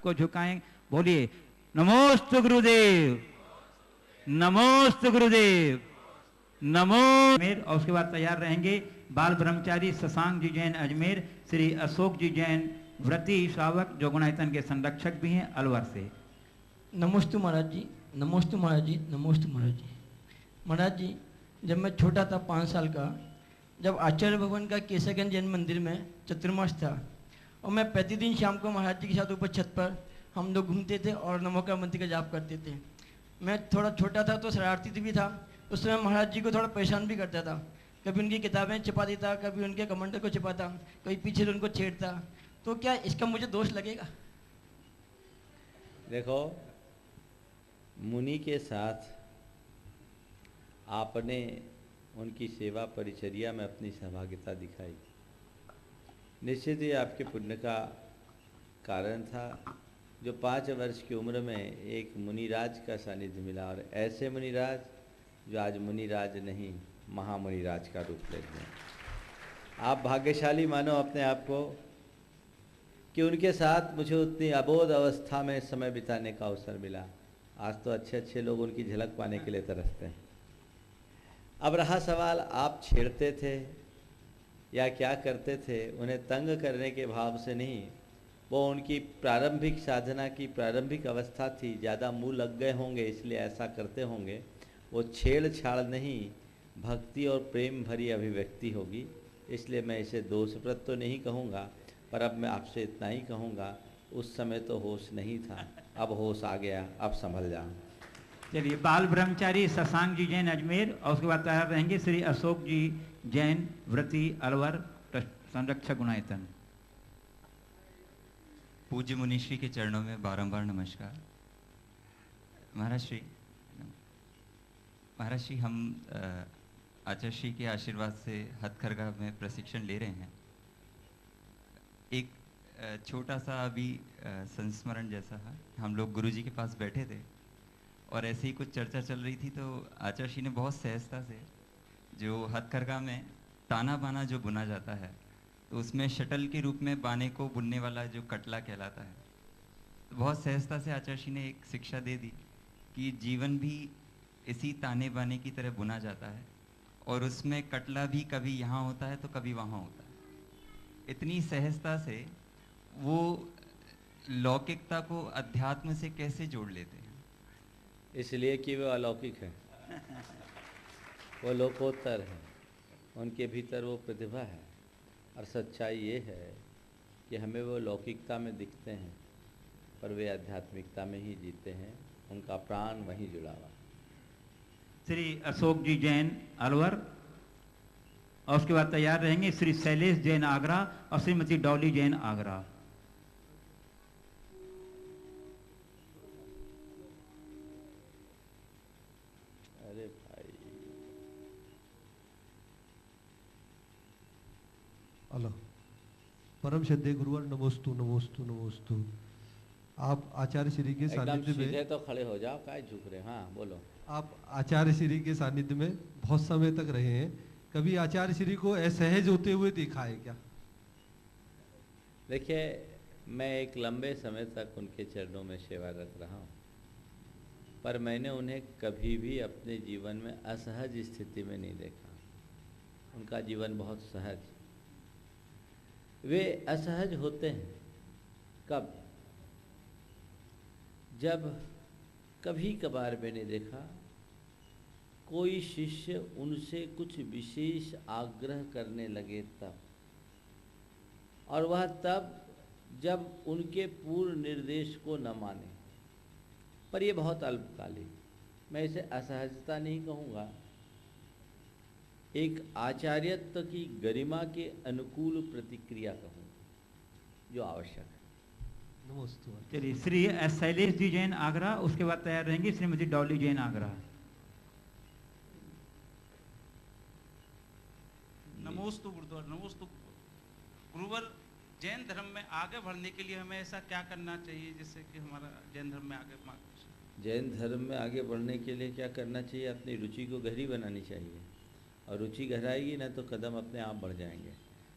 को झुकाएं, बोलिए नमोस्तु गुरुदेव, नमोस्तु गुरुदेव, नमो। और उसके बाद तैयार रहेंगे बाल ब्रह्मचारी शशांक जी जैन अजमेर, श्री अशोक जी जैन व्रती श्रावक जो गुणायतन के संरक्षक भी हैं अलवर से। नमोस्तु महाराज जी, नमोस्तु महाराज जी, नमोस्तु महाराज जी। महाराज जी, जब मैं छोटा था 5 साल का, जब आचार्य भवन का केसरगंज जैन मंदिर में चतुर्मास था और मैं प्रतिदिन शाम को महाराज जी के साथ ऊपर छत पर हम लोग घूमते थे और नमोकार मंत्र का जाप करते थे। मैं थोड़ा छोटा था तो शरारती भी था। उस समय महाराज जी को थोड़ा परेशान भी करता था। कभी उनकी किताबें छिपा देता, कभी उनके कमंडल को छिपाता, कभी पीछे से उनको छेड़ता। तो क्या इसका मुझे दोष लगेगा? देखो, मुनि के साथ आपने उनकी सेवा परिचर्या में अपनी सहभागिता दिखाई, निश्चित ही आपके पुण्य का कारण था। जो 5 वर्ष की उम्र में एक मुनिराज का सानिध्य मिला, और ऐसे मुनिराज जो आज मुनिराज नहीं महामुनिराज का रूप लेते हैं। आप भाग्यशाली मानो अपने आप को कि उनके साथ मुझे उतनी अबोध अवस्था में समय बिताने का अवसर मिला। आज तो अच्छे अच्छे लोग उनकी झलक पाने के लिए तरसते हैं। अब रहा सवाल, आप छेड़ते थे या क्या करते थे? उन्हें तंग करने के भाव से नहीं, वो उनकी प्रारंभिक साधना की प्रारंभिक अवस्था थी, ज़्यादा मुँह लग गए होंगे इसलिए ऐसा करते होंगे। वो छेड़छाड़ नहीं, भक्ति और प्रेम भरी अभिव्यक्ति होगी। इसलिए मैं इसे दोषप्रद तो नहीं कहूँगा, पर अब मैं आपसे इतना ही कहूँगा, उस समय तो होश नहीं था, अब होश आ गया, अब संभल जाओ। चलिए, बाल ब्रह्मचारी शशांक जी जैन अजमेर, और उसके बाद तैयार रहेंगे श्री अशोक जी जैन व्रती अलवर संरक्षक गुणायतन। पूज्य मुनिश्री के चरणों में बारंबार नमस्कार। महाराज श्री, हम आचार्य श्री के आशीर्वाद से हथकरघा में प्रशिक्षण ले रहे हैं। एक छोटा सा अभी संस्मरण जैसा है, हम लोग गुरुजी के पास बैठे थे और ऐसे ही कुछ चर्चा चल रही थी, तो आचार्य श्री ने बहुत सहजता से जो हथकरघा में ताना बाना जो बुना जाता है, तो उसमें शटल के रूप में बाने को बुनने वाला जो कटला कहलाता है, तो बहुत सहजता से आचार्य श्री ने एक शिक्षा दे दी कि जीवन भी इसी ताने बाने की तरह बुना जाता है और उसमें कटला भी कभी यहाँ होता है तो कभी वहाँ होता है। इतनी सहजता से वो लौकिकता को अध्यात्म से कैसे जोड़ लेते हैं? इसलिए कि वो अलौकिक है, वो लोकोत्तर है, उनके भीतर वो प्रतिभा है। और सच्चाई ये है कि हमें वो लौकिकता में दिखते हैं, पर वे आध्यात्मिकता में ही जीते हैं, उनका प्राण वहीं जुड़ा हुआ। श्री अशोक जी जैन अलवर, और उसके बाद तैयार रहेंगे श्री शैलेश जैन आगरा और श्रीमती डॉली जैन आगरा। अरे भाई, हेलो, परम श्रद्धेय गुरुवर, नमोस्तु नमोस्तु नमोस्तु। आप आचार्य श्री के सानिध्य में, सीधे तो खड़े हो जाओ, काय झुक रहे? हाँ बोलो। आप आचार्य श्री के सानिध्य में बहुत समय तक रहे हैं, कभी आचार्य श्री को असहज होते हुए देखा है क्या? देखिए, मैं एक लंबे समय तक उनके चरणों में सेवारत रहा हूँ, पर मैंने उन्हें कभी भी अपने जीवन में असहज स्थिति में नहीं देखा। उनका जीवन बहुत सहज। वे असहज होते हैं कब? जब कभी कभार मैंने देखा कोई शिष्य उनसे कुछ विशेष आग्रह करने लगे तब, और वह तब जब उनके पूर्ण निर्देश को न माने। पर यह बहुत अल्पकालिक, मैं इसे असहजता नहीं कहूँगा, एक आचार्यत्व की गरिमा के अनुकूल प्रतिक्रिया कहूँगा जो आवश्यक है। नमस्ते। चलिए, श्री शैलेश जी जैन आगरा, उसके बाद तैयार रहेंगी श्रीमती डॉली जैन आगरा। नमोस्तु गुरुद्वार, नमोस्तु गुरुवर। जैन धर्म में आगे बढ़ने के लिए हमें ऐसा क्या करना चाहिए जिससे कि हमारा जैन धर्म में आगे? जैन धर्म में आगे बढ़ने के लिए क्या करना चाहिए? अपनी रुचि को गहरी बनानी चाहिए, और रुचि गहराएगी ना तो कदम अपने आप बढ़ जाएंगे।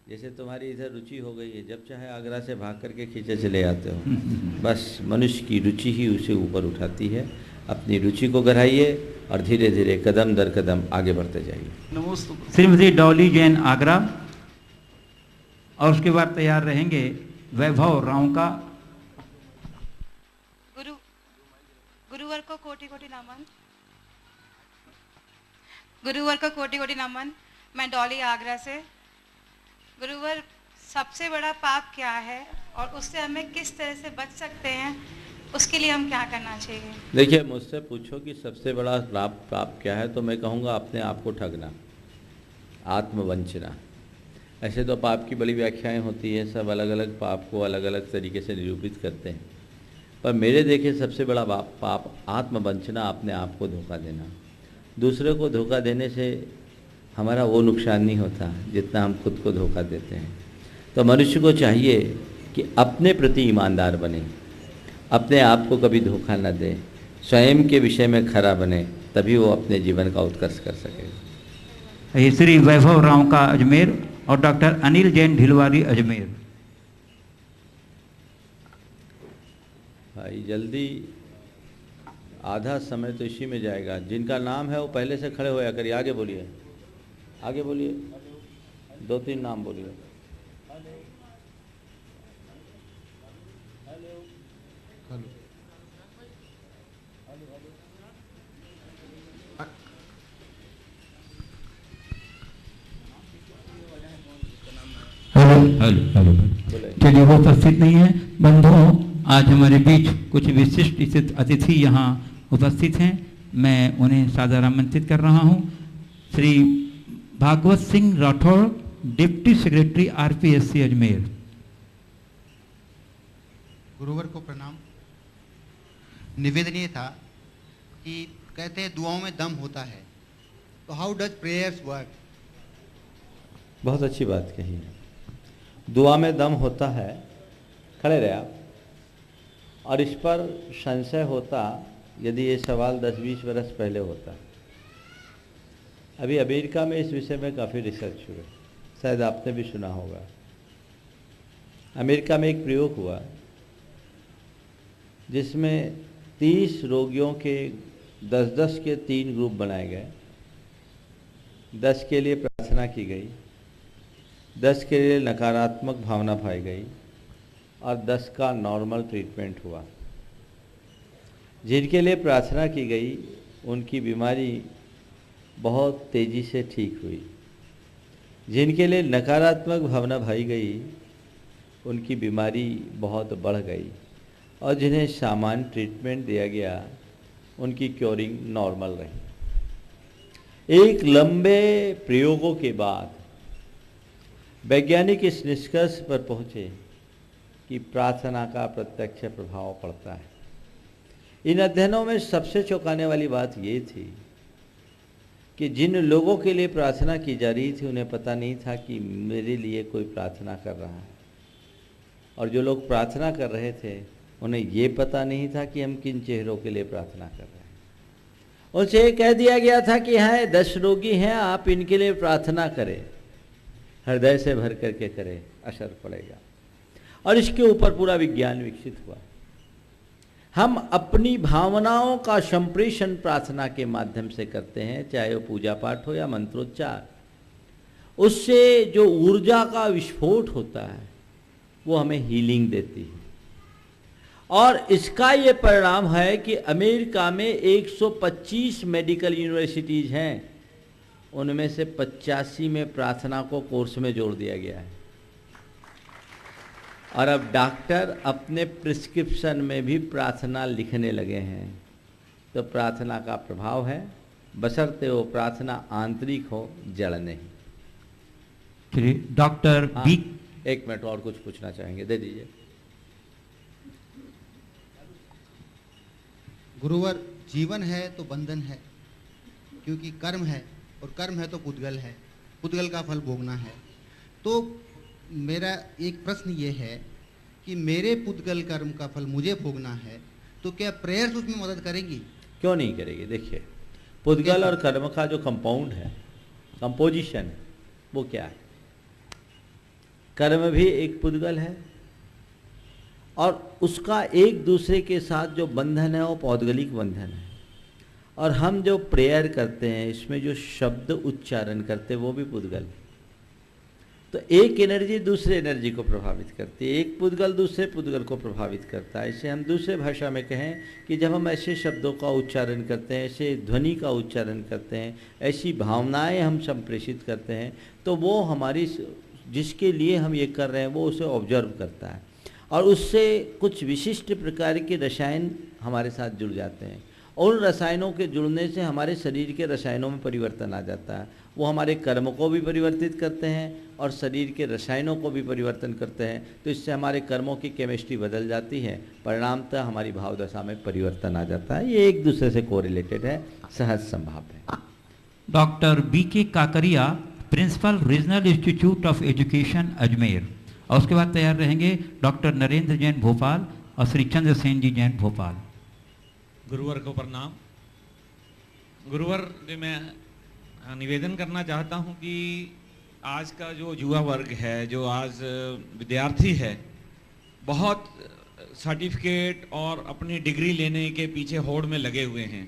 जैसे तुम्हारी इधर रुचि हो गई है, जब चाहे आगरा से भाग करके खींचे चले आते हो। बस मनुष्य की रुचि ही उसे ऊपर उठाती है। अपनी रुचि को गहराइए और धीरे धीरे कदम दर कदम आगे बढ़ते जाइए। नमोस्तु। श्रीमती डॉली जैन आगरा, और उसके बाद तैयार रहेंगे वैभव राव का। गुरुवर को कोटि कोटि नमन। गुरुवर को कोटि कोटि नमन। मैं डॉली आगरा से। गुरुवर, सबसे बड़ा पाप क्या है और उससे हमें किस तरह से बच सकते हैं, उसके लिए हम क्या करना चाहिए? देखिए, मुझसे पूछो कि सबसे बड़ा पाप क्या है, तो मैं कहूँगा अपने आप को ठगना, आत्मवंचना। ऐसे तो पाप की बड़ी व्याख्याएं होती है, सब अलग अलग पाप को अलग अलग तरीके से निरूपित करते हैं, पर मेरे देखे सबसे बड़ा पाप आत्मवंचना, अपने आप को धोखा देना। दूसरे को धोखा देने से हमारा वो नुकसान नहीं होता जितना हम खुद को धोखा देते हैं। तो मनुष्य को चाहिए कि अपने प्रति ईमानदार बने, अपने आप को कभी धोखा न दे, स्वयं के विषय में खरा बने, तभी वो अपने जीवन का उत्कर्ष कर सकेगा। ये श्री वैभव राव का अजमेर और डॉक्टर अनिल जैन ढिलवारी अजमेर। भाई जल्दी, आधा समय तो इसी में जाएगा। जिनका नाम है वो पहले से खड़े होया करिए। आगे बोलिए, आगे बोलिए, 2-3 नाम बोलिए। हेलो। चलिए, वो उपस्थित नहीं है। बंधुओं, आज हमारे बीच कुछ विशिष्ट अतिथि यहाँ उपस्थित हैं। मैं उन्हें सादर आमंत्रित कर रहा हूँ। Shri Bhagwat Singh Rathore, deputy secretary RPSC Ajmer. गुरुवर को प्रणाम। निवेदनीय था कि कहते हैं दुआओं में दम होता है, तो हाउ डज प्रेयर्स वर्क? बहुत अच्छी बात कही है। दुआ में दम होता है, खड़े रहे आप। और इस पर संशय होता यदि ये सवाल 10-20 वर्ष पहले होता। अभी अमेरिका में इस विषय में काफ़ी रिसर्च हुए, शायद आपने भी सुना होगा। अमेरिका में एक प्रयोग हुआ जिसमें 30 रोगियों के 10-10 के 3 ग्रुप बनाए गए। 10 के लिए प्रार्थना की गई, 10 के लिए नकारात्मक भावना पाई गई और 10 का नॉर्मल ट्रीटमेंट हुआ। जिनके लिए प्रार्थना की गई उनकी बीमारी बहुत तेज़ी से ठीक हुई। जिनके लिए नकारात्मक भावना भाई गई उनकी बीमारी बहुत बढ़ गई, और जिन्हें सामान्य ट्रीटमेंट दिया गया उनकी क्योरिंग नॉर्मल रही। एक लंबे प्रयोगों के बाद वैज्ञानिक इस निष्कर्ष पर पहुँचे कि प्रार्थना का प्रत्यक्ष प्रभाव पड़ता है। इन अध्ययनों में सबसे चौंकाने वाली बात ये थी कि जिन लोगों के लिए प्रार्थना की जा रही थी उन्हें पता नहीं था कि मेरे लिए कोई प्रार्थना कर रहा है, और जो लोग प्रार्थना कर रहे थे उन्हें ये पता नहीं था कि हम किन चेहरों के लिए प्रार्थना कर रहे हैं। उनसे ये कह दिया गया था कि हाँ 10 रोगी हैं, आप इनके लिए प्रार्थना करें, हृदय से भर करके करें, असर पड़ेगा। और इसके ऊपर पूरा विज्ञान विकसित हुआ। हम अपनी भावनाओं का संप्रेषण प्रार्थना के माध्यम से करते हैं, चाहे वो पूजा पाठ हो या मंत्रोच्चार। उससे जो ऊर्जा का विस्फोट होता है वो हमें हीलिंग देती है। और इसका ये परिणाम है कि अमेरिका में 125 मेडिकल यूनिवर्सिटीज़ हैं, उनमें से 85 में प्रार्थना को कोर्स में जोड़ दिया गया है। और अब डॉक्टर अपने प्रिस्क्रिप्शन में भी प्रार्थना लिखने लगे हैं। तो प्रार्थना का प्रभाव है, बशर्ते वो प्रार्थना आंतरिक हो, जड़ नहीं। Shri doctor B. एक मिनट और कुछ पूछना चाहेंगे, दे दीजिए। गुरुवर, जीवन है तो बंधन है, क्योंकि कर्म है, और कर्म है तो पुद्गल है, पुद्गल का फल भोगना है। तो मेरा एक प्रश्न ये है कि मेरे पुद्गल कर्म का फल मुझे भोगना है, तो क्या प्रेयर्स उसमें मदद करेंगी? क्यों नहीं करेगी? देखिए, पुद्गल और कर्म का जो कंपाउंड है, कंपोजिशन है, वो क्या है? कर्म भी एक पुद्गल है और उसका एक दूसरे के साथ जो बंधन है वो पौद्गलिक बंधन है। और हम जो प्रेयर करते हैं इसमें जो शब्द उच्चारण करते हैं वो भी पुद्गल है। तो एक एनर्जी दूसरे एनर्जी को प्रभावित करती है, एक पुद्गल दूसरे पुद्गल को प्रभावित करता है। इसे हम दूसरे भाषा में कहें कि जब हम ऐसे शब्दों का उच्चारण करते हैं, ऐसे ध्वनि का उच्चारण करते हैं, ऐसी भावनाएं हम संप्रेषित करते हैं, तो वो हमारी जिसके लिए हम ये कर रहे हैं वो उसे ऑब्जर्व करता है और उससे कुछ विशिष्ट प्रकार के रसायन हमारे साथ जुड़ जाते हैं। उन रसायनों के जुड़ने से हमारे शरीर के रसायनों में परिवर्तन आ जाता है। वो हमारे कर्म को भी परिवर्तित करते हैं और शरीर के रसायनों को भी परिवर्तन करते हैं। तो इससे हमारे कर्मों की केमिस्ट्री बदल जाती है, परिणामतः हमारी भाव दशा में परिवर्तन आ जाता है। ये एक दूसरे से कोरिलेटेड है, सहज संभाव है। Doctor B.K. Kakaria, principal regional institute of education Ajmer, और उसके बाद तैयार रहेंगे डॉक्टर नरेंद्र जैन भोपाल और श्री चंद्रसेन जी जैन भोपाल। गुरुवर को प्रणाम। गुरुवर जी, मैं निवेदन करना चाहता हूं कि आज का जो युवा वर्ग है, जो आज विद्यार्थी है, बहुत सर्टिफिकेट और अपनी डिग्री लेने के पीछे होड़ में लगे हुए हैं,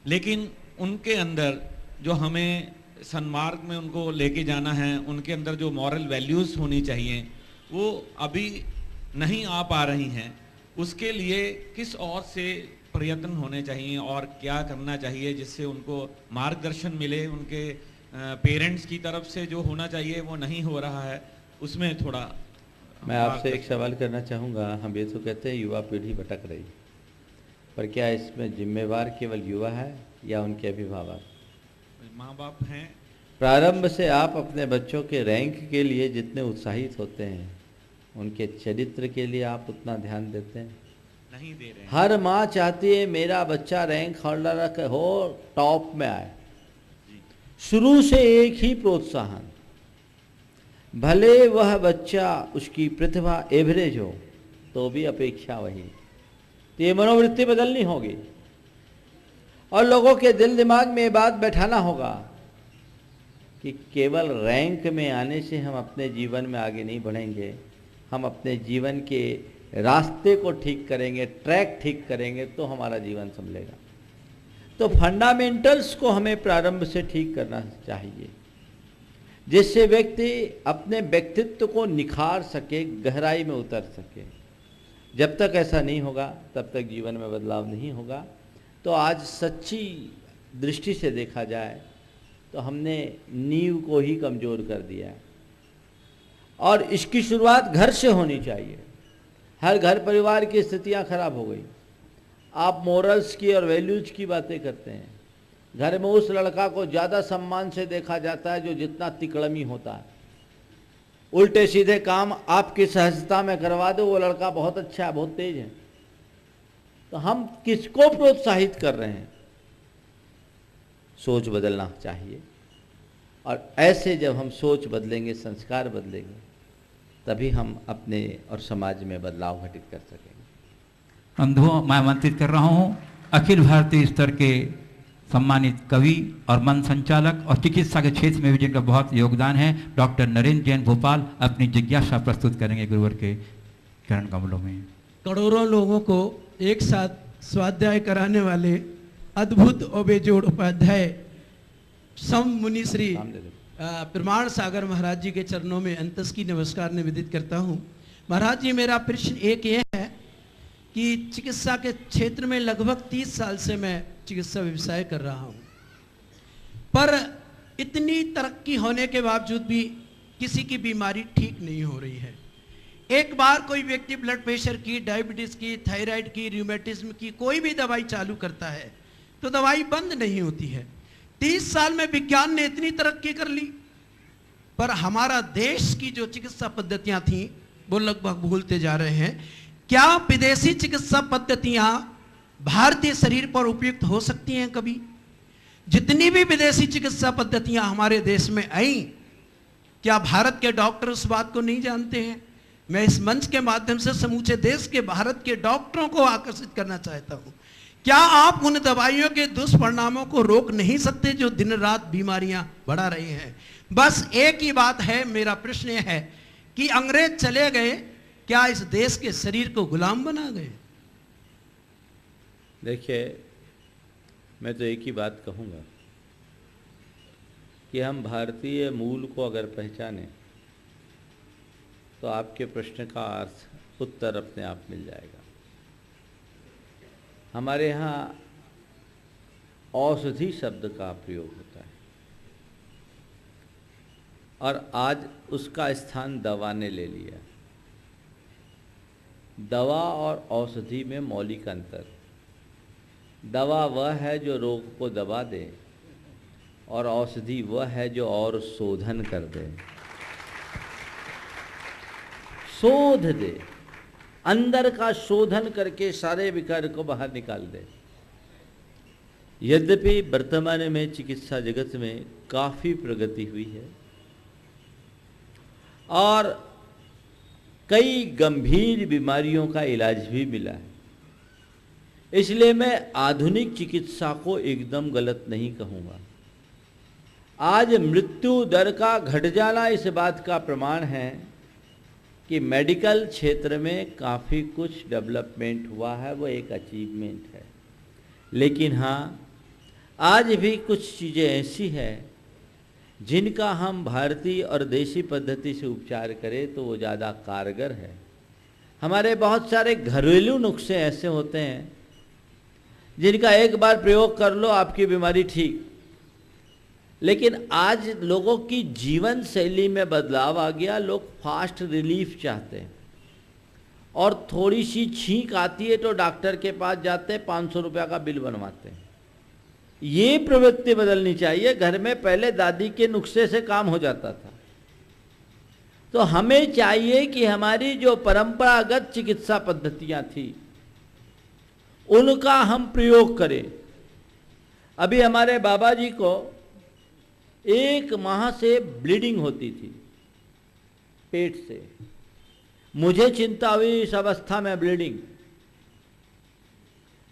लेकिन उनके अंदर जो हमें सन्मार्ग में उनको लेके जाना है, उनके अंदर जो मॉरल वैल्यूज़ होनी चाहिए वो अभी नहीं आ पा रही हैं। उसके लिए किस और से प्रयत्न होने चाहिए और क्या करना चाहिए जिससे उनको मार्गदर्शन मिले? उनके पेरेंट्स की तरफ से जो होना चाहिए वो नहीं हो रहा है, उसमें थोड़ा मैं आपसे एक सवाल करना चाहूँगा। हम ये तो कहते हैं युवा पीढ़ी भटक रही, पर क्या इसमें जिम्मेवार केवल युवा है या उनके अभिभावक? माँ बाप हैं। प्रारंभ से आप अपने बच्चों के रैंक के लिए जितने उत्साहित होते हैं, उनके चरित्र के लिए आप उतना ध्यान देते हैं? नहीं दे रहे हैं। हर माँ चाहती है मेरा बच्चा रैंक होल्डर हो, टॉप में आए। शुरू से एक ही प्रोत्साहन, भले वह बच्चा उसकी प्रतिभा एवरेज हो तो भी अपेक्षा वही। तो ये मनोवृत्ति बदलनी होगी और लोगों के दिल दिमाग में ये बात बैठाना होगा कि केवल रैंक में आने से हम अपने जीवन में आगे नहीं बढ़ेंगे। हम अपने जीवन के रास्ते को ठीक करेंगे, ट्रैक ठीक करेंगे तो हमारा जीवन संभलेगा। तो फंडामेंटल्स को हमें प्रारंभ से ठीक करना चाहिए, जिससे व्यक्ति अपने व्यक्तित्व को निखार सके, गहराई में उतर सके। जब तक ऐसा नहीं होगा तब तक जीवन में बदलाव नहीं होगा। तो आज सच्ची दृष्टि से देखा जाए तो हमने नींव को ही कमज़ोर कर दिया है और इसकी शुरुआत घर से होनी चाहिए। हर घर परिवार की स्थितियां खराब हो गई। आप मोरल्स की और वैल्यूज की बातें करते हैं, घर में उस लड़का को ज़्यादा सम्मान से देखा जाता है जो जितना तिकड़मी होता है। उल्टे सीधे काम आपकी सहजता में करवा दो, वो लड़का बहुत अच्छा है, बहुत तेज है। तो हम किसको प्रोत्साहित कर रहे हैं? सोच बदलना चाहिए और ऐसे जब हम सोच बदलेंगे, संस्कार बदलेंगे, तभी हम अपने और समाज में बदलाव घटित कर सकेंगे। बंधुओं, मैं आमंत्रित कर रहा हूँ अखिल भारतीय स्तर के सम्मानित कवि और मन संचालक और चिकित्सा के क्षेत्र में भी जिनका बहुत योगदान है, डॉक्टर नरेंद्र जैन भोपाल अपनी जिज्ञासा प्रस्तुत करेंगे गुरुवर के चरण कमलों में। करोड़ों लोगों को एक साथ स्वाध्याय कराने वाले अद्भुत और बेजोड़ उपाध्याय सम मुनि श्री प्रमाण सागर महाराज जी के चरणों में अंतस्की नमस्कार निवेदित करता हूँ। महाराज जी, मेरा प्रश्न एक ये है कि चिकित्सा के क्षेत्र में लगभग 30 साल से मैं चिकित्सा व्यवसाय कर रहा हूँ, पर इतनी तरक्की होने के बावजूद भी किसी की बीमारी ठीक नहीं हो रही है। एक बार कोई व्यक्ति ब्लड प्रेशर की, डायबिटीज की, थायराइड की, रूमेटिज्म की कोई भी दवाई चालू करता है तो दवाई बंद नहीं होती है। 30 साल में विज्ञान ने इतनी तरक्की कर ली, पर हमारा देश की जो चिकित्सा पद्धतियां थी वो लगभग भूलते जा रहे हैं। क्या विदेशी चिकित्सा पद्धतियां भारतीय शरीर पर उपयुक्त हो सकती हैं? कभी जितनी भी विदेशी चिकित्सा पद्धतियां हमारे देश में आई, क्या भारत के डॉक्टर उस बात को नहीं जानते हैं? मैं इस मंच के माध्यम से समूचे देश के, भारत के डॉक्टरों को आकर्षित करना चाहता हूं। क्या आप उन दवाइयों के दुष्परिणामों को रोक नहीं सकते जो दिन रात बीमारियां बढ़ा रही हैं? बस एक ही बात है, मेरा प्रश्न यह है कि अंग्रेज चले गए, क्या इस देश के शरीर को गुलाम बना गए? देखिए, मैं तो एक ही बात कहूँगा कि हम भारतीय मूल को अगर पहचानें तो आपके प्रश्न का अर्थ उत्तर अपने आप मिल जाएगा। हमारे यहाँ औषधि शब्द का प्रयोग होता है और आज उसका स्थान दवा ने ले लिया। दवा और औषधि में मौलिक अंतर। दवा वह है जो रोग को दबा दे और औषधि वह है जो और शोधन कर दे, शोध दे, अंदर का शोधन करके सारे विकार को बाहर निकाल दे। यद्यपि वर्तमान में चिकित्सा जगत में काफ़ी प्रगति हुई है और कई गंभीर बीमारियों का इलाज भी मिला है, इसलिए मैं आधुनिक चिकित्सा को एकदम गलत नहीं कहूँगा। आज मृत्यु दर का घट जाना इस बात का प्रमाण है कि मेडिकल क्षेत्र में काफ़ी कुछ डेवलपमेंट हुआ है, वो एक अचीवमेंट है। लेकिन हाँ, आज भी कुछ चीज़ें ऐसी हैं जिनका हम भारतीय और देसी पद्धति से उपचार करें तो वो ज़्यादा कारगर है। हमारे बहुत सारे घरेलू नुस्खे ऐसे होते हैं जिनका एक बार प्रयोग कर लो आपकी बीमारी ठीक, लेकिन आज लोगों की जीवन शैली में बदलाव आ गया। लोग फास्ट रिलीफ चाहते हैं और थोड़ी सी छींक आती है तो डॉक्टर के पास जाते हैं, 500 रुपया का बिल बनवाते हैं। ये प्रवृत्ति बदलनी चाहिए। घर में पहले दादी के नुस्खे से काम हो जाता था, तो हमें चाहिए कि हमारी जो परंपरागत चिकित्सा पद्धतियां थी उनका हम प्रयोग करें। अभी हमारे बाबा जी को 1 माह से ब्लीडिंग होती थी पेट से। मुझे चिंता हुई इस अवस्था में ब्लीडिंग।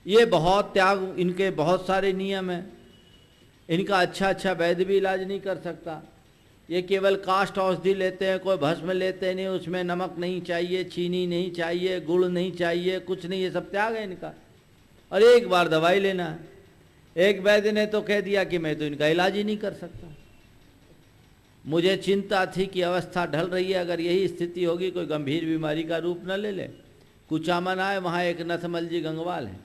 ये बहुत त्याग, इनके बहुत सारे नियम हैं, इनका अच्छा वैद्य भी इलाज नहीं कर सकता। ये केवल काष्ठ औषधि लेते हैं, कोई भस्म लेते नहीं, उसमें नमक नहीं चाहिए, चीनी नहीं चाहिए, गुड़ नहीं चाहिए, कुछ नहीं, ये सब त्याग है इनका। और एक बार दवाई लेना है। एक वैद्य ने तो कह दिया कि मैं तो इनका इलाज ही नहीं कर सकता। मुझे चिंता थी कि अवस्था ढल रही है, अगर यही स्थिति होगी कोई गंभीर बीमारी का रूप न ले ले। कुचामन आए, वहाँ एक नथमल जी गंगवाल हैं,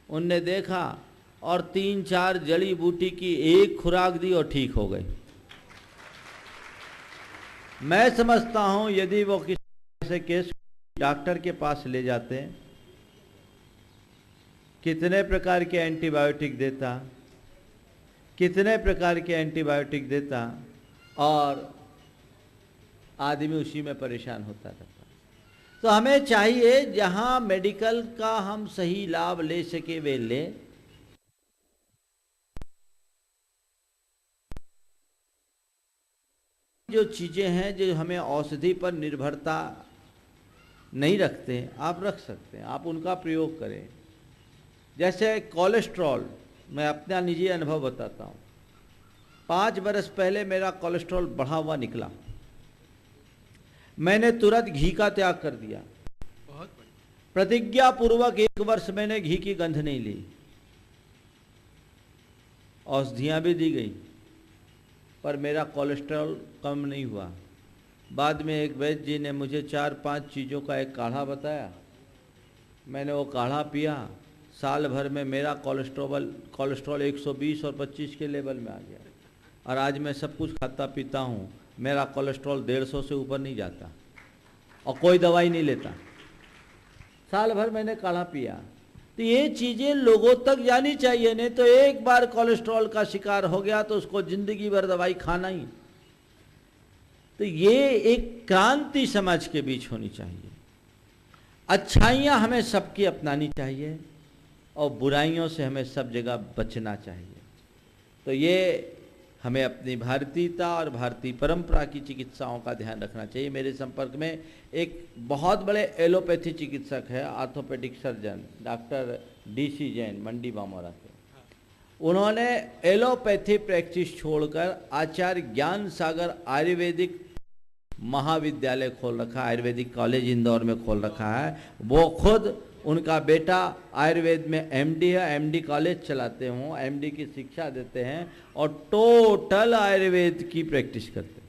उनने देखा और 3-4 जड़ी बूटी की एक खुराक दी और ठीक हो गई। मैं समझता हूँ यदि वो किसी ऐसे केस डॉक्टर के पास ले जाते हैं, कितने प्रकार के एंटीबायोटिक देता, कितने प्रकार के एंटीबायोटिक देता और आदमी उसी में परेशान होता रहता। तो हमें चाहिए जहां मेडिकल का हम सही लाभ ले सके वे लें। जो चीजें हैं जो हमें औषधि पर निर्भरता नहीं रखते, आप रख सकते हैं, आप उनका प्रयोग करें। जैसे कोलेस्ट्रॉल, मैं अपना निजी अनुभव बताता हूँ। 5 बरस पहले मेरा कोलेस्ट्रॉल बढ़ा हुआ निकला, मैंने तुरंत घी का त्याग कर दिया। प्रतिज्ञा पूर्वक 1 वर्ष मैंने घी की गंध नहीं ली। औषधियाँ भी दी गई पर मेरा कोलेस्ट्रॉल कम नहीं हुआ। बाद में एक वैद्य जी ने मुझे 4-5 चीज़ों का एक काढ़ा बताया, मैंने वो काढ़ा पिया। साल भर में मेरा कोलेस्ट्रॉल 120 और 25 के लेवल में आ गया और आज मैं सब कुछ खाता पीता हूँ, मेरा कोलेस्ट्रॉल 150 से ऊपर नहीं जाता और कोई दवाई नहीं लेता। साल भर मैंने काढ़ा पिया। तो ये चीज़ें लोगों तक जानी चाहिए, नहीं तो एक बार कोलेस्ट्रॉल का शिकार हो गया तो उसको जिंदगी भर दवाई खाना ही। तो ये एक क्रांति समाज के बीच होनी चाहिए। अच्छाइयाँ हमें सबकी अपनानी चाहिए और बुराइयों से हमें सब जगह बचना चाहिए। तो ये हमें अपनी भारतीयता और भारतीय परंपरा की चिकित्साओं का ध्यान रखना चाहिए। मेरे संपर्क में एक बहुत बड़े एलोपैथी चिकित्सक है, orthopaedic surgeon doctor DC Jain, Mandi Bamora से। उन्होंने एलोपैथी प्रैक्टिस छोड़कर आचार्य ज्ञान सागर आयुर्वेदिक महाविद्यालय खोल रखा है, आयुर्वेदिक कॉलेज इंदौर में खोल रखा है। वो खुद उनका बेटा आयुर्वेद में एमडी है, एमडी कॉलेज चलाते हों, एमडी की शिक्षा देते हैं और टोटल आयुर्वेद की प्रैक्टिस करते हैं।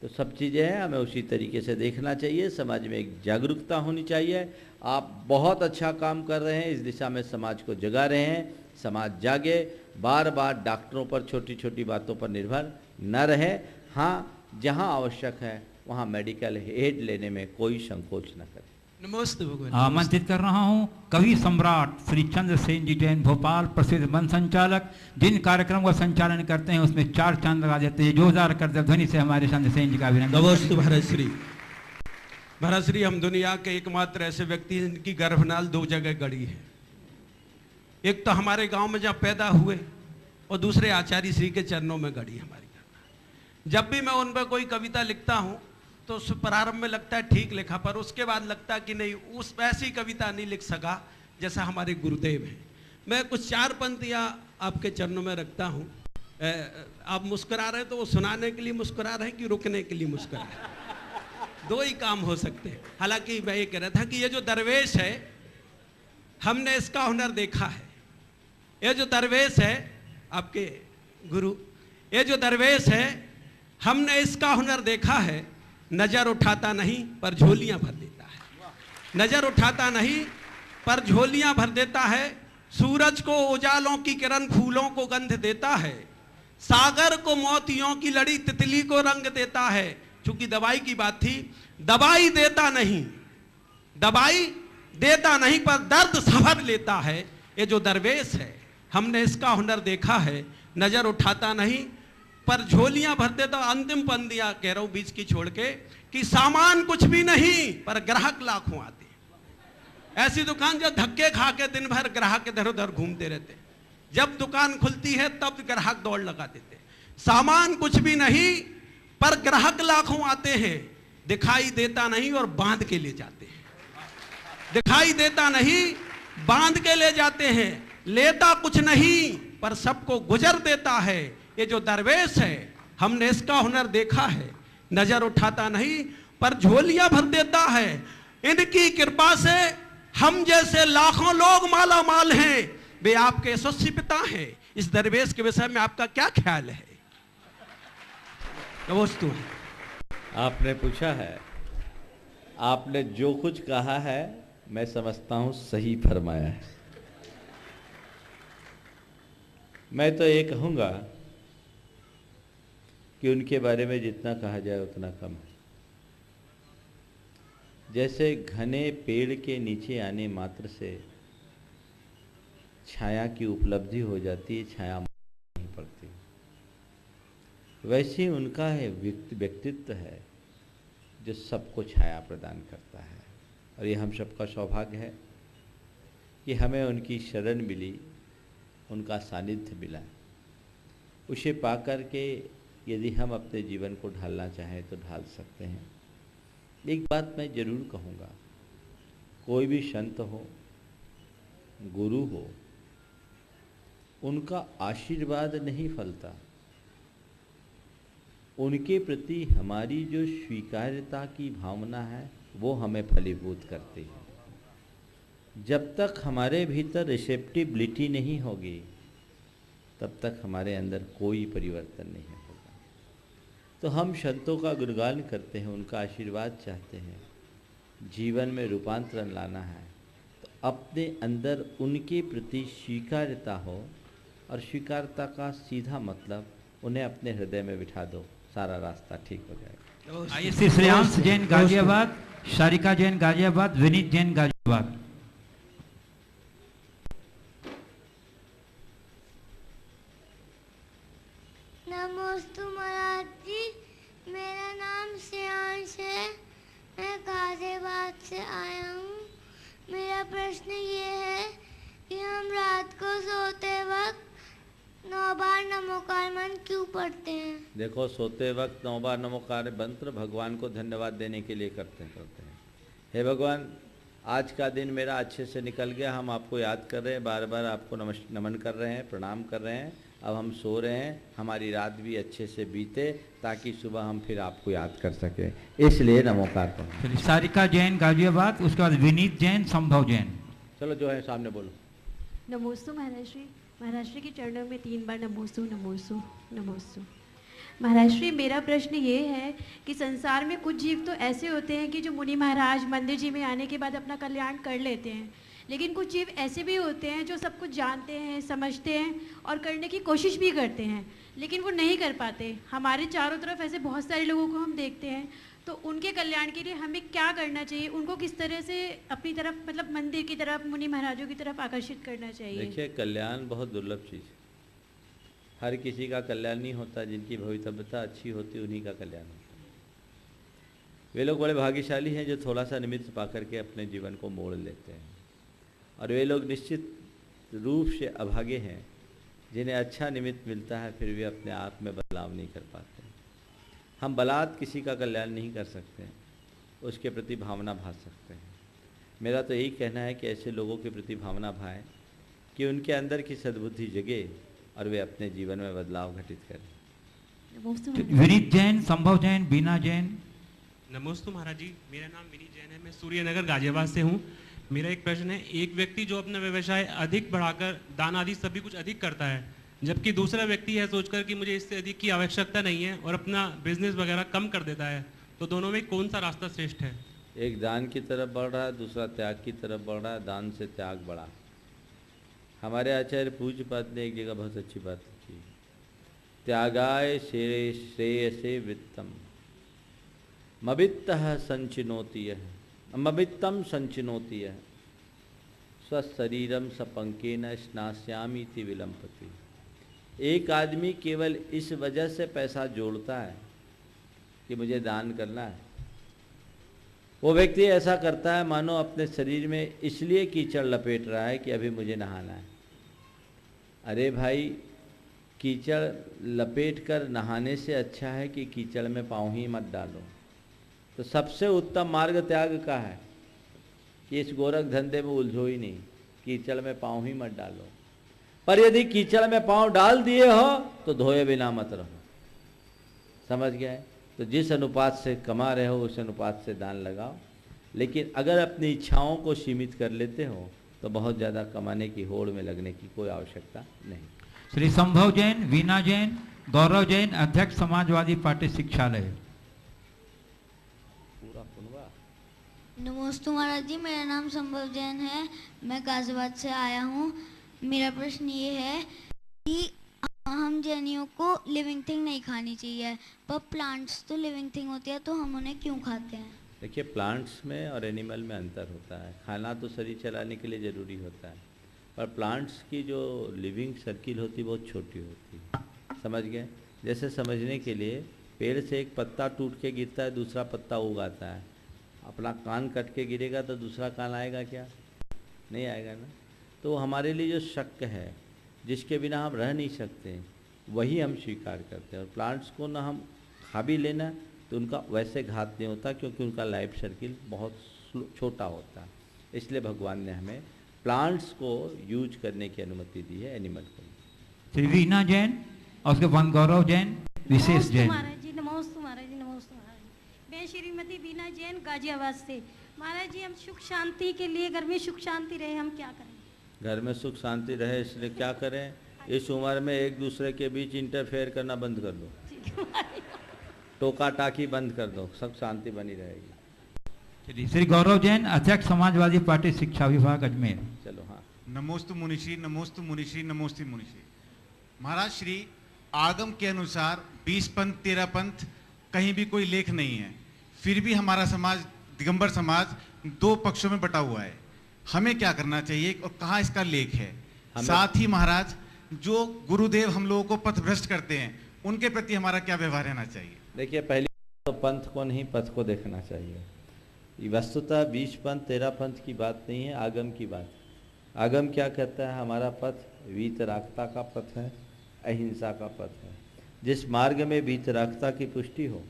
तो सब चीज़ें हैं, हमें उसी तरीके से देखना चाहिए। समाज में एक जागरूकता होनी चाहिए। आप बहुत अच्छा काम कर रहे हैं, इस दिशा में समाज को जगा रहे हैं। समाज जागे, बार बार डॉक्टरों पर छोटी छोटी बातों पर निर्भर न रहे। हाँ, जहाँ आवश्यक है वहाँ मेडिकल एड लेने में कोई संकोच न करें। नमस्ते भगवान। आमंत्रित कर रहा हूँ कवि सम्राट श्री चंद्रसेन जी जैन, भोपाल, प्रसिद्ध वन संचालक, जिन कार्यक्रम का संचालन करते हैं उसमें 4 चांद लगा देते हैं। जोरदार करते ध्वनि से हमारे चंद्रसेन जी का अभिनंदन। नमस्ते भरतश्री। भरतश्री, हम दुनिया के एकमात्र ऐसे व्यक्ति हैं जिनकी गर्भनाल 2 जगह गड़ी है। एक तो हमारे गांव में जहाँ पैदा हुए और दूसरे आचार्य श्री के चरणों में गड़ी हमारी गर्भनाल। जब भी मैं उन पर कोई कविता लिखता हूँ तो उस प्रारंभ में लगता है ठीक लिखा, पर उसके बाद लगता है कि नहीं, उस ऐसी कविता नहीं लिख सका जैसा हमारे गुरुदेव हैं। मैं कुछ 4 पंक्तियाँ आपके चरणों में रखता हूँ। आप मुस्कुरा रहे हैं तो वो सुनाने के लिए मुस्कुरा रहे हैं कि रुकने के लिए मुस्कुरा रहे हैं? 2 ही काम हो सकते हैं। हालांकि मैं ये कह रहा था कि ये जो दरवेश है, हमने इसका हुनर देखा है। ये जो दरवेश है आपके गुरु, ये जो दरवेश है, हमने इसका हुनर देखा है। नजर उठाता नहीं पर झोलियां भर देता है। नजर उठाता नहीं पर झोलियां भर देता है। सूरज को उजालों की किरण फूलों को गंध देता है। सागर को मोतियों की लड़ी तितली को रंग देता है। चूंकि दवाई की बात थी, दवाई देता नहीं, दवाई देता नहीं पर दर्द सवर लेता है। ये जो दरवेश है, हमने इसका हुनर देखा है। नजर उठाता नहीं पर झोलियां भर देता। अंतिम पंक्तियां कह रहा हूं बीच की छोड़ के, कि सामान कुछ भी नहीं पर ग्राहक लाखों आते। ऐसी दुकान जो धक्के खा के दिन भर ग्राहक इधर उधर घूमते रहते, जब दुकान खुलती है तब ग्राहक दौड़ लगा देते। सामान कुछ भी नहीं पर ग्राहक लाखों आते हैं। दिखाई देता नहीं और बांध के ले जाते हैं। दिखाई देता नहीं, बांध के ले जाते हैं। लेता कुछ नहीं पर सबको गुजर देता है। ये जो दरवेश है, हमने इसका हुनर देखा है। नजर उठाता नहीं पर झोलियां भर देता है। इनकी कृपा से हम जैसे लाखों लोग माला माल हैं। वे आपके यशस्वी पिता हैं। इस दरवेश के विषय में आपका क्या ख्याल है? नमस्ते। आपने पूछा है, आपने जो कुछ कहा है मैं समझता हूं सही फरमाया है। मैं तो ये कहूँगा कि उनके बारे में जितना कहा जाए उतना कम है। जैसे घने पेड़ के नीचे आने मात्र से छाया की उपलब्धि हो जाती है, छाया नहीं पड़ती, वैसे ही उनका है व्यक्तित्व है जो सबको छाया प्रदान करता है। और ये हम सबका सौभाग्य है कि हमें उनकी शरण मिली, उनका सानिध्य मिला। उसे पाकर के यदि हम अपने जीवन को ढालना चाहें तो ढाल सकते हैं। एक बात मैं जरूर कहूँगा, कोई भी संत हो, गुरु हो, उनका आशीर्वाद नहीं फलता। उनके प्रति हमारी जो स्वीकार्यता की भावना है वो हमें फलीभूत करती है। जब तक हमारे भीतर रिसेप्टिबिलिटी नहीं होगी तब तक हमारे अंदर कोई परिवर्तन नहीं होगा। तो हम संतों का गुणगान करते हैं, उनका आशीर्वाद चाहते हैं, जीवन में रूपांतरण लाना है तो अपने अंदर उनके प्रति स्वीकार्यता हो। और स्वीकार्यता का सीधा मतलब उन्हें अपने हृदय में बिठा दो, सारा रास्ता ठीक हो जाएगा। आइए श्री श्रेयांश जैन गाजियाबाद, शारिका जैन गाजियाबाद, विनीत जैन गाजियाबाद। नमस्ते महाराज जी, मेरा नाम श्रेयांश है, मैं गाजियाबाद से आया हूँ। मेरा प्रश्न ये है कि हम रात को सोते वक्त 9 बार नमोकार मंत्र क्यों पढ़ते हैं? देखो, सोते वक्त 9 बार नमोकार मंत्र भगवान को धन्यवाद देने के लिए करते हैं। हे भगवान, आज का दिन मेरा अच्छे से निकल गया, हम आपको याद कर रहे हैं, बार बार आपको नमन कर रहे हैं, प्रणाम कर रहे हैं। अब हम सो रहे हैं, हमारी रात भी अच्छे से बीते ताकि सुबह हम फिर आपको याद कर सकें, इसलिए नमोकार पढ़ो। चलिए, सारिका जैन गाजियाबाद, उसके बाद विनीत जैन, संभव जैन। चलो जो है सामने बोलो। नमोस्तु महाराज श्री। महाराज श्री के चरणों में 3 बार नमोस्तु नमोस्तु नमोस्तु। महाराज श्री, मेरा प्रश्न ये है कि संसार में कुछ जीव तो ऐसे होते हैं कि जो मुनि महाराज मंदिर जी में आने के बाद अपना कल्याण कर लेते हैं, लेकिन कुछ जीव ऐसे भी होते हैं जो सब कुछ जानते हैं, समझते हैं और करने की कोशिश भी करते हैं, लेकिन वो नहीं कर पाते। हमारे चारों तरफ ऐसे बहुत सारे लोगों को हम देखते हैं, तो उनके कल्याण के लिए हमें क्या करना चाहिए? उनको किस तरह से अपनी तरफ, मतलब मंदिर की तरफ, मुनि महाराजों की तरफ आकर्षित करना चाहिए? देखिए, कल्याण बहुत दुर्लभ चीज़ है। हर किसी का कल्याण नहीं होता, जिनकी भवितव्यता अच्छी होती उन्हीं का कल्याण होता है। वे लोग बड़े भाग्यशाली हैं जो थोड़ा सा निमित्त पा करके अपने जीवन को मोड़ लेते हैं, और वे लोग निश्चित रूप से अभागे हैं जिन्हें अच्छा निमित्त मिलता है फिर भी अपने आप में बदलाव नहीं कर पाते। हम बलात् किसी का कल्याण नहीं कर सकते, उसके प्रति भावना भा सकते हैं। मेरा तो यही कहना है कि ऐसे लोगों के प्रति भावना भाएं कि उनके अंदर की सद्बुद्धि जगे और वे अपने जीवन में बदलाव घटित करें। विनीत जैन, संभव जैन, बीना जैन। नमोस्तु महाराज जी, मेरा नाम विनीत जैन है, मैं सूर्यनगर गाजियाबाद से हूँ। मेरा एक प्रश्न है, एक व्यक्ति जो अपना व्यवसाय अधिक बढ़ाकर दान आदि सभी कुछ अधिक करता है, जबकि दूसरा व्यक्ति है सोचकर कि मुझे इससे अधिक की आवश्यकता नहीं है और अपना बिजनेस वगैरह कम कर देता है, तो दोनों में कौन सा रास्ता श्रेष्ठ है? एक दान की तरफ बढ़ रहा है, दूसरा त्याग की तरफ बढ़ रहा है। दान से त्याग बढ़ा। हमारे आचार्य पूज्यपाद ने एक जगह बहुत अच्छी बात की, त्यागाय श्रेयसे वित्तम मवित्तः संचिनोति यः मवित्तम संचिनोति यः स्वशरीरम सपंकेन स्नास्यामीति विलंपति। एक आदमी केवल इस वजह से पैसा जोड़ता है कि मुझे दान करना है। वो व्यक्ति ऐसा करता है मानो अपने शरीर में इसलिए कीचड़ लपेट रहा है कि अभी मुझे नहाना है। अरे भाई, कीचड़ लपेट कर नहाने से अच्छा है कि कीचड़ में पाँव ही मत डालो। तो सबसे उत्तम मार्ग त्याग का है कि इस गोरख धंधे में उलझो ही नहीं, कीचड़ में पाँव ही मत डालो। पर यदि कीचड़ में पाँव डाल दिए हो तो धोए बिना मत रहो। समझ गए? तो जिस अनुपात से कमा रहे हो उस अनुपात से दान लगाओ, लेकिन अगर अपनी इच्छाओं को सीमित कर लेते हो तो बहुत ज़्यादा कमाने की होड़ में लगने की कोई आवश्यकता नहीं। श्री संभव जैन, वीना जैन, गौरव जैन, अध्यक्ष समाजवादी पार्टी शिक्षालय। नमोस्तु महाराज जी, मेरा नाम संभव जैन है, मैं गाजियाबाद से आया हूँ। मेरा प्रश्न ये है कि हम जैनियों को लिविंग थिंग नहीं खानी चाहिए, पर प्लांट्स तो लिविंग थिंग होती है, तो हम उन्हें क्यों खाते हैं? देखिए, प्लांट्स में और एनिमल में अंतर होता है। खाना तो शरीर चलाने के लिए ज़रूरी होता है, पर प्लांट्स की जो लिविंग सर्किल होती है बहुत छोटी होती है। समझ गए? जैसे समझने के लिए, पेड़ से एक पत्ता टूट के गिरता है, दूसरा पत्ता उगाता है। अपना कान कट के गिरेगा तो दूसरा कान आएगा क्या? नहीं आएगा ना। तो हमारे लिए जो शक्य है, जिसके बिना हम रह नहीं सकते, वही हम स्वीकार करते हैं। और प्लांट्स को ना हम खा भी लेना तो उनका वैसे घात नहीं होता, क्योंकि उनका लाइफ सर्किल बहुत छोटा होता है। इसलिए भगवान ने हमें प्लांट्स को यूज करने की अनुमति दी है, एनिमल को। श्री वीना जैन और उसके बाद गौरव जैन, विशेष जैन। महाराज जी नमोस्तु महाराज जी, नमोस्तु महाराज जी। मैं श्रीमती वीना जैन गाजियाबाद से। महाराज जी, हम सुख शांति के लिए, घर में सुख शांति रहे, हम क्या करें? घर में सुख शांति रहे इसलिए क्या करें? इस उम्र में एक दूसरे के बीच इंटरफेयर करना बंद कर दो, टोका टाकी बंद कर दो, सब शांति बनी रहेगी। श्री गौरव जैन, अध्यक्ष समाजवादी पार्टी शिक्षा विभाग अजमेर। चलो हाँ। नमोस्तु मुनिश्री, नमोस्तु मुनिश्री, नमोस्तु मुनिश्री। महाराज श्री, आगम के अनुसार 20 पंथ 13 पंथ कहीं भी कोई लेख नहीं है, फिर भी हमारा समाज, दिगंबर समाज, 2 पक्षों में बटा हुआ है। हमें क्या करना चाहिए और कहाँ इसका लेख है? साथ ही महाराज, जो गुरुदेव हम लोगों को पथभ्रष्ट करते हैं, उनके प्रति हमारा क्या व्यवहार रहना चाहिए? देखिए, पहले तो पंथ को नहीं, पथ को देखना चाहिए। वस्तुतः 20 पंथ 13 पंथ की बात नहीं है, आगम की बात। आगम क्या कहता है? हमारा पथ वीतरागता का पथ है, अहिंसा का पथ है। जिस मार्ग में वीतरागता की पुष्टि हो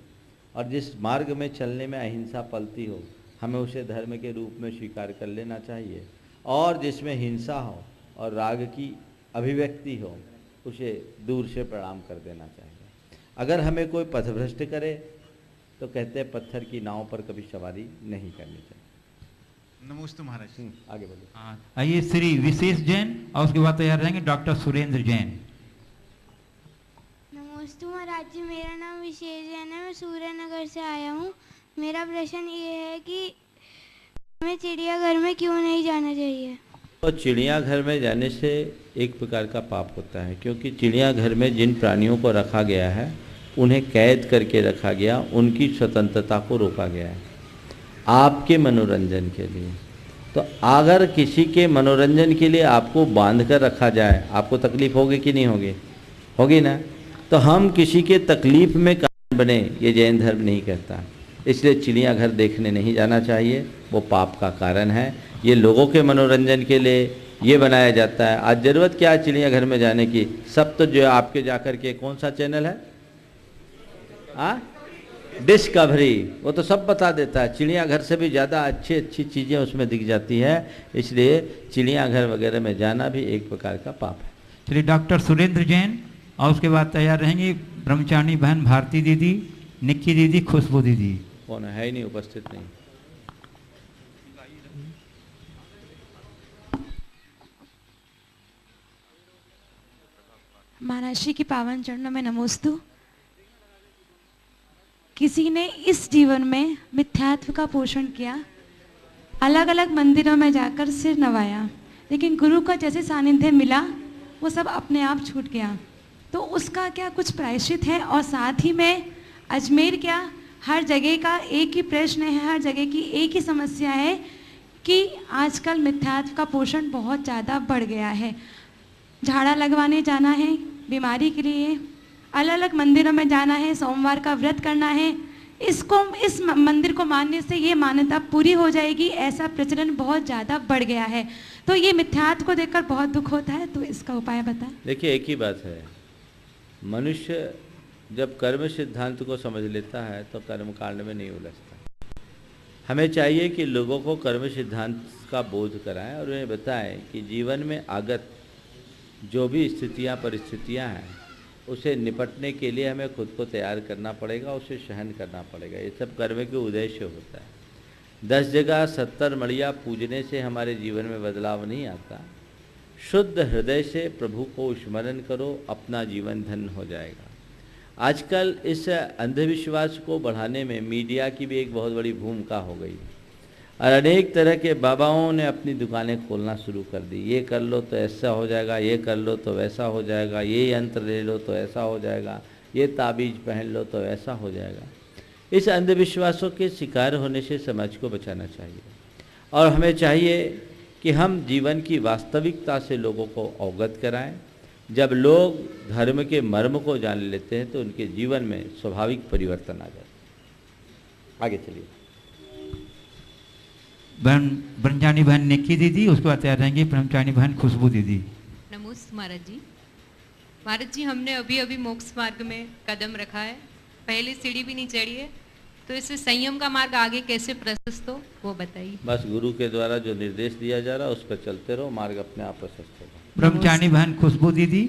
और जिस मार्ग में चलने में अहिंसा पलती हो, हमें उसे धर्म के रूप में स्वीकार कर लेना चाहिए। और जिसमें हिंसा हो और राग की अभिव्यक्ति हो, उसे दूर से प्रणाम कर देना चाहिए। अगर हमें कोई पथभ्रष्ट करे तो कहते हैं पत्थर की नाव पर कभी सवारी नहीं करनी चाहिए। नमोस्तु महाराज। आगे बोलिए। आइए श्री विशेष जैन और उसके बाद तैयार रहेंगे डॉक्टर सुरेंद्र जैन। नमस्ते महाराज जी, मेरा नाम विशेष जैन है, मैं सूर्य नगर से आया हूँ। मेरा प्रश्न ये है कि हमें चिड़ियाघर में क्यों नहीं जाना चाहिए? तो चिड़ियाघर में जाने से एक प्रकार का पाप होता है, क्योंकि चिड़ियाघर में जिन प्राणियों को रखा गया है उन्हें कैद करके रखा गया, उनकी स्वतंत्रता को रोका गया है आपके मनोरंजन के लिए। तो अगर किसी के मनोरंजन के लिए आपको बांध कर रखा जाए, आपको तकलीफ होगी कि नहीं होगी? होगी ना। तो हम किसी के तकलीफ में कारण बने, ये जैन धर्म नहीं कहता। इसलिए चिड़ियाघर देखने नहीं जाना चाहिए, वो पाप का कारण है। ये लोगों के मनोरंजन के लिए ये बनाया जाता है। आज ज़रूरत क्या है चिड़ियाघर में जाने की? सब तो जो है आपके जाकर के कौन सा चैनल है, डिस्कवरी, वो तो सब बता देता है। चिड़ियाघर से भी ज़्यादा अच्छी चीज़ें उसमें दिख जाती है। इसलिए चिड़ियाघर वगैरह में जाना भी एक प्रकार का पाप है। चलिए डॉक्टर सुरेंद्र जैन और उसके बाद तैयार रहेंगी ब्रह्मचारिणी बहन भारती दीदी, निक्की दीदी, खुशबू दीदी। कौन है ही नहीं, उपस्थित नहीं। महाराज श्री की पावन चरणों में नमोस्तु। किसी ने इस जीवन में मिथ्यात्व का पोषण किया, अलग अलग मंदिरों में जाकर सिर नवाया, लेकिन गुरु का जैसे सानिध्य मिला वो सब अपने आप छूट गया। तो उसका क्या कुछ प्रायश्चित है? और साथ ही में अजमेर क्या हर जगह का एक ही प्रश्न है, हर जगह की एक ही समस्या है कि आजकल मिथ्यात्व का पोषण बहुत ज़्यादा बढ़ गया है। झाड़ा लगवाने जाना है बीमारी के लिए, अलग अलग मंदिरों में जाना है, सोमवार का व्रत करना है, इस मंदिर को मानने से ये मान्यता पूरी हो जाएगी, ऐसा प्रचलन बहुत ज़्यादा बढ़ गया है। तो ये मिथ्यात्व को देखकर बहुत दुख होता है, तो इसका उपाय बताएं। देखिए एक ही बात है, मनुष्य जब कर्म सिद्धांत को समझ लेता है तो कर्म कांड में नहीं उलझता। हमें चाहिए कि लोगों को कर्म सिद्धांत का बोध कराएं और उन्हें बताएं कि जीवन में आगत जो भी स्थितियां परिस्थितियां हैं उसे निपटने के लिए हमें खुद को तैयार करना पड़ेगा, उसे सहन करना पड़ेगा। ये सब कर्म के उद्देश्य होता है। 10 जगह 70 मड़िया पूजने से हमारे जीवन में बदलाव नहीं आता। शुद्ध हृदय से प्रभु को स्मरण करो, अपना जीवन धन्य हो जाएगा। आजकल इस अंधविश्वास को बढ़ाने में मीडिया की भी एक बहुत बड़ी भूमिका हो गई और अनेक तरह के बाबाओं ने अपनी दुकानें खोलना शुरू कर दी। ये कर लो तो ऐसा हो जाएगा, ये कर लो तो वैसा हो जाएगा, ये यंत्र ले लो तो ऐसा हो जाएगा, ये ताबीज पहन लो तो ऐसा हो जाएगा। इस अंधविश्वासों के शिकार होने से समाज को बचाना चाहिए और हमें चाहिए कि हम जीवन की वास्तविकता से लोगों को अवगत कराएं। जब लोग धर्म के मर्म को जान लेते हैं तो उनके जीवन में स्वाभाविक परिवर्तन आ जाता है। आगे चलिए। ब्रह्मचारिणी बहन निक्की दीदी, उसके बाद तैयार रहेंगे ब्रह्मचारिणी बहन खुशबू दीदी। नमस्ते महाराज जी। महाराज जी, हमने अभी अभी मोक्ष मार्ग में कदम रखा है, पहले सीढ़ी भी नहीं चढ़ी है, तो इससे संयम का मार्ग आगे कैसे प्रशस्त हो वो बताइए। बस गुरु के द्वारा जो निर्देश दिया जा रहा है उस पर चलते रहो, मार्ग अपने आप प्रशस्त होगा। ब्रह्मचारिणी बहन खुशबू दीदी।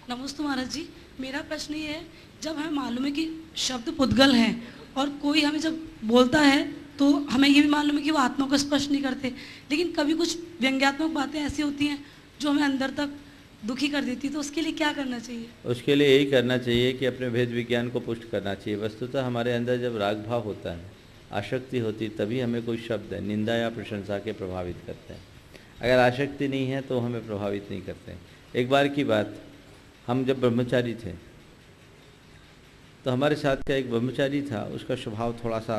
नमस्ते महाराज जी, मेरा प्रश्न ये है, जब हमें मालूम है कि शब्द पुद्गल है और कोई हमें जब बोलता है तो हमें ये भी मालूम है कि वो आत्मा को स्पर्श नहीं करते, लेकिन कभी कुछ व्यंग्यात्मक बातें ऐसी होती हैं जो हमें अंदर तक दुखी कर देती, तो उसके लिए क्या करना चाहिए? उसके लिए यही करना चाहिए कि अपने भेद विज्ञान को पुष्ट करना चाहिए। वस्तुतः हमारे अंदर जब राग भाव होता है, आसक्ति होती, तभी हमें कोई शब्द निंदा या प्रशंसा के प्रभावित करते हैं। अगर आसक्ति नहीं है तो हमें प्रभावित नहीं करते। एक बार की बात, हम जब ब्रह्मचारी थे तो हमारे साथ का एक ब्रह्मचारी था, उसका स्वभाव थोड़ा सा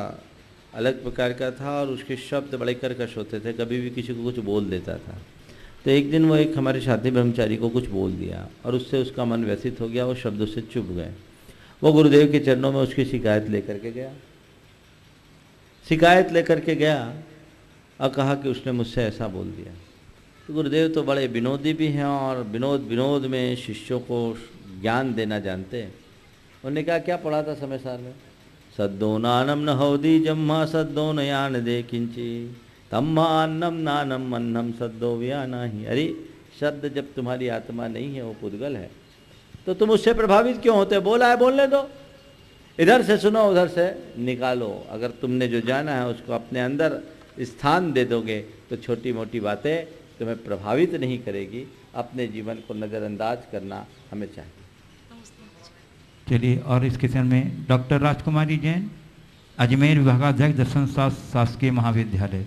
अलग प्रकार का था और उसके शब्द बड़े कर्कश होते थे, कभी भी किसी को कुछ बोल देता था। तो एक दिन वो एक हमारे साथी ब्रह्मचारी को कुछ बोल दिया और उससे उसका मन व्यथित हो गया, वो शब्दों से चुप गए। वो गुरुदेव के चरणों में उसकी शिकायत लेकर के गया, शिकायत लेकर के गया और कहा कि उसने मुझसे ऐसा बोल दिया। तो गुरुदेव तो बड़े विनोदी भी हैं और विनोद में शिष्यों को ज्ञान देना जानते हैं। उन्होंने कहा क्या पढ़ा था समय सार में? सद्दो नानम न हौदी जम्मा सद्दो नयान दे किंची तम्मा अन्नम नानम अन्नम सद्दो व्याना ही। अरे शब्द जब तुम्हारी आत्मा नहीं है, वो पुद्गल है, तो तुम उससे प्रभावित क्यों होते? बोला है बोलने दो, इधर से सुनो उधर से निकालो। अगर तुमने जो जाना है उसको अपने अंदर स्थान दे दोगे तो छोटी मोटी बातें तुम्हें प्रभावित नहीं करेगी। अपने जीवन को नज़रअंदाज करना हमें चाहिए। चलिए, और इस किशन में डॉक्टर राजकुमारी जैन, अजमेर विभागाध्यक्ष दर्शन शास्त्र शासकीय महाविद्यालय।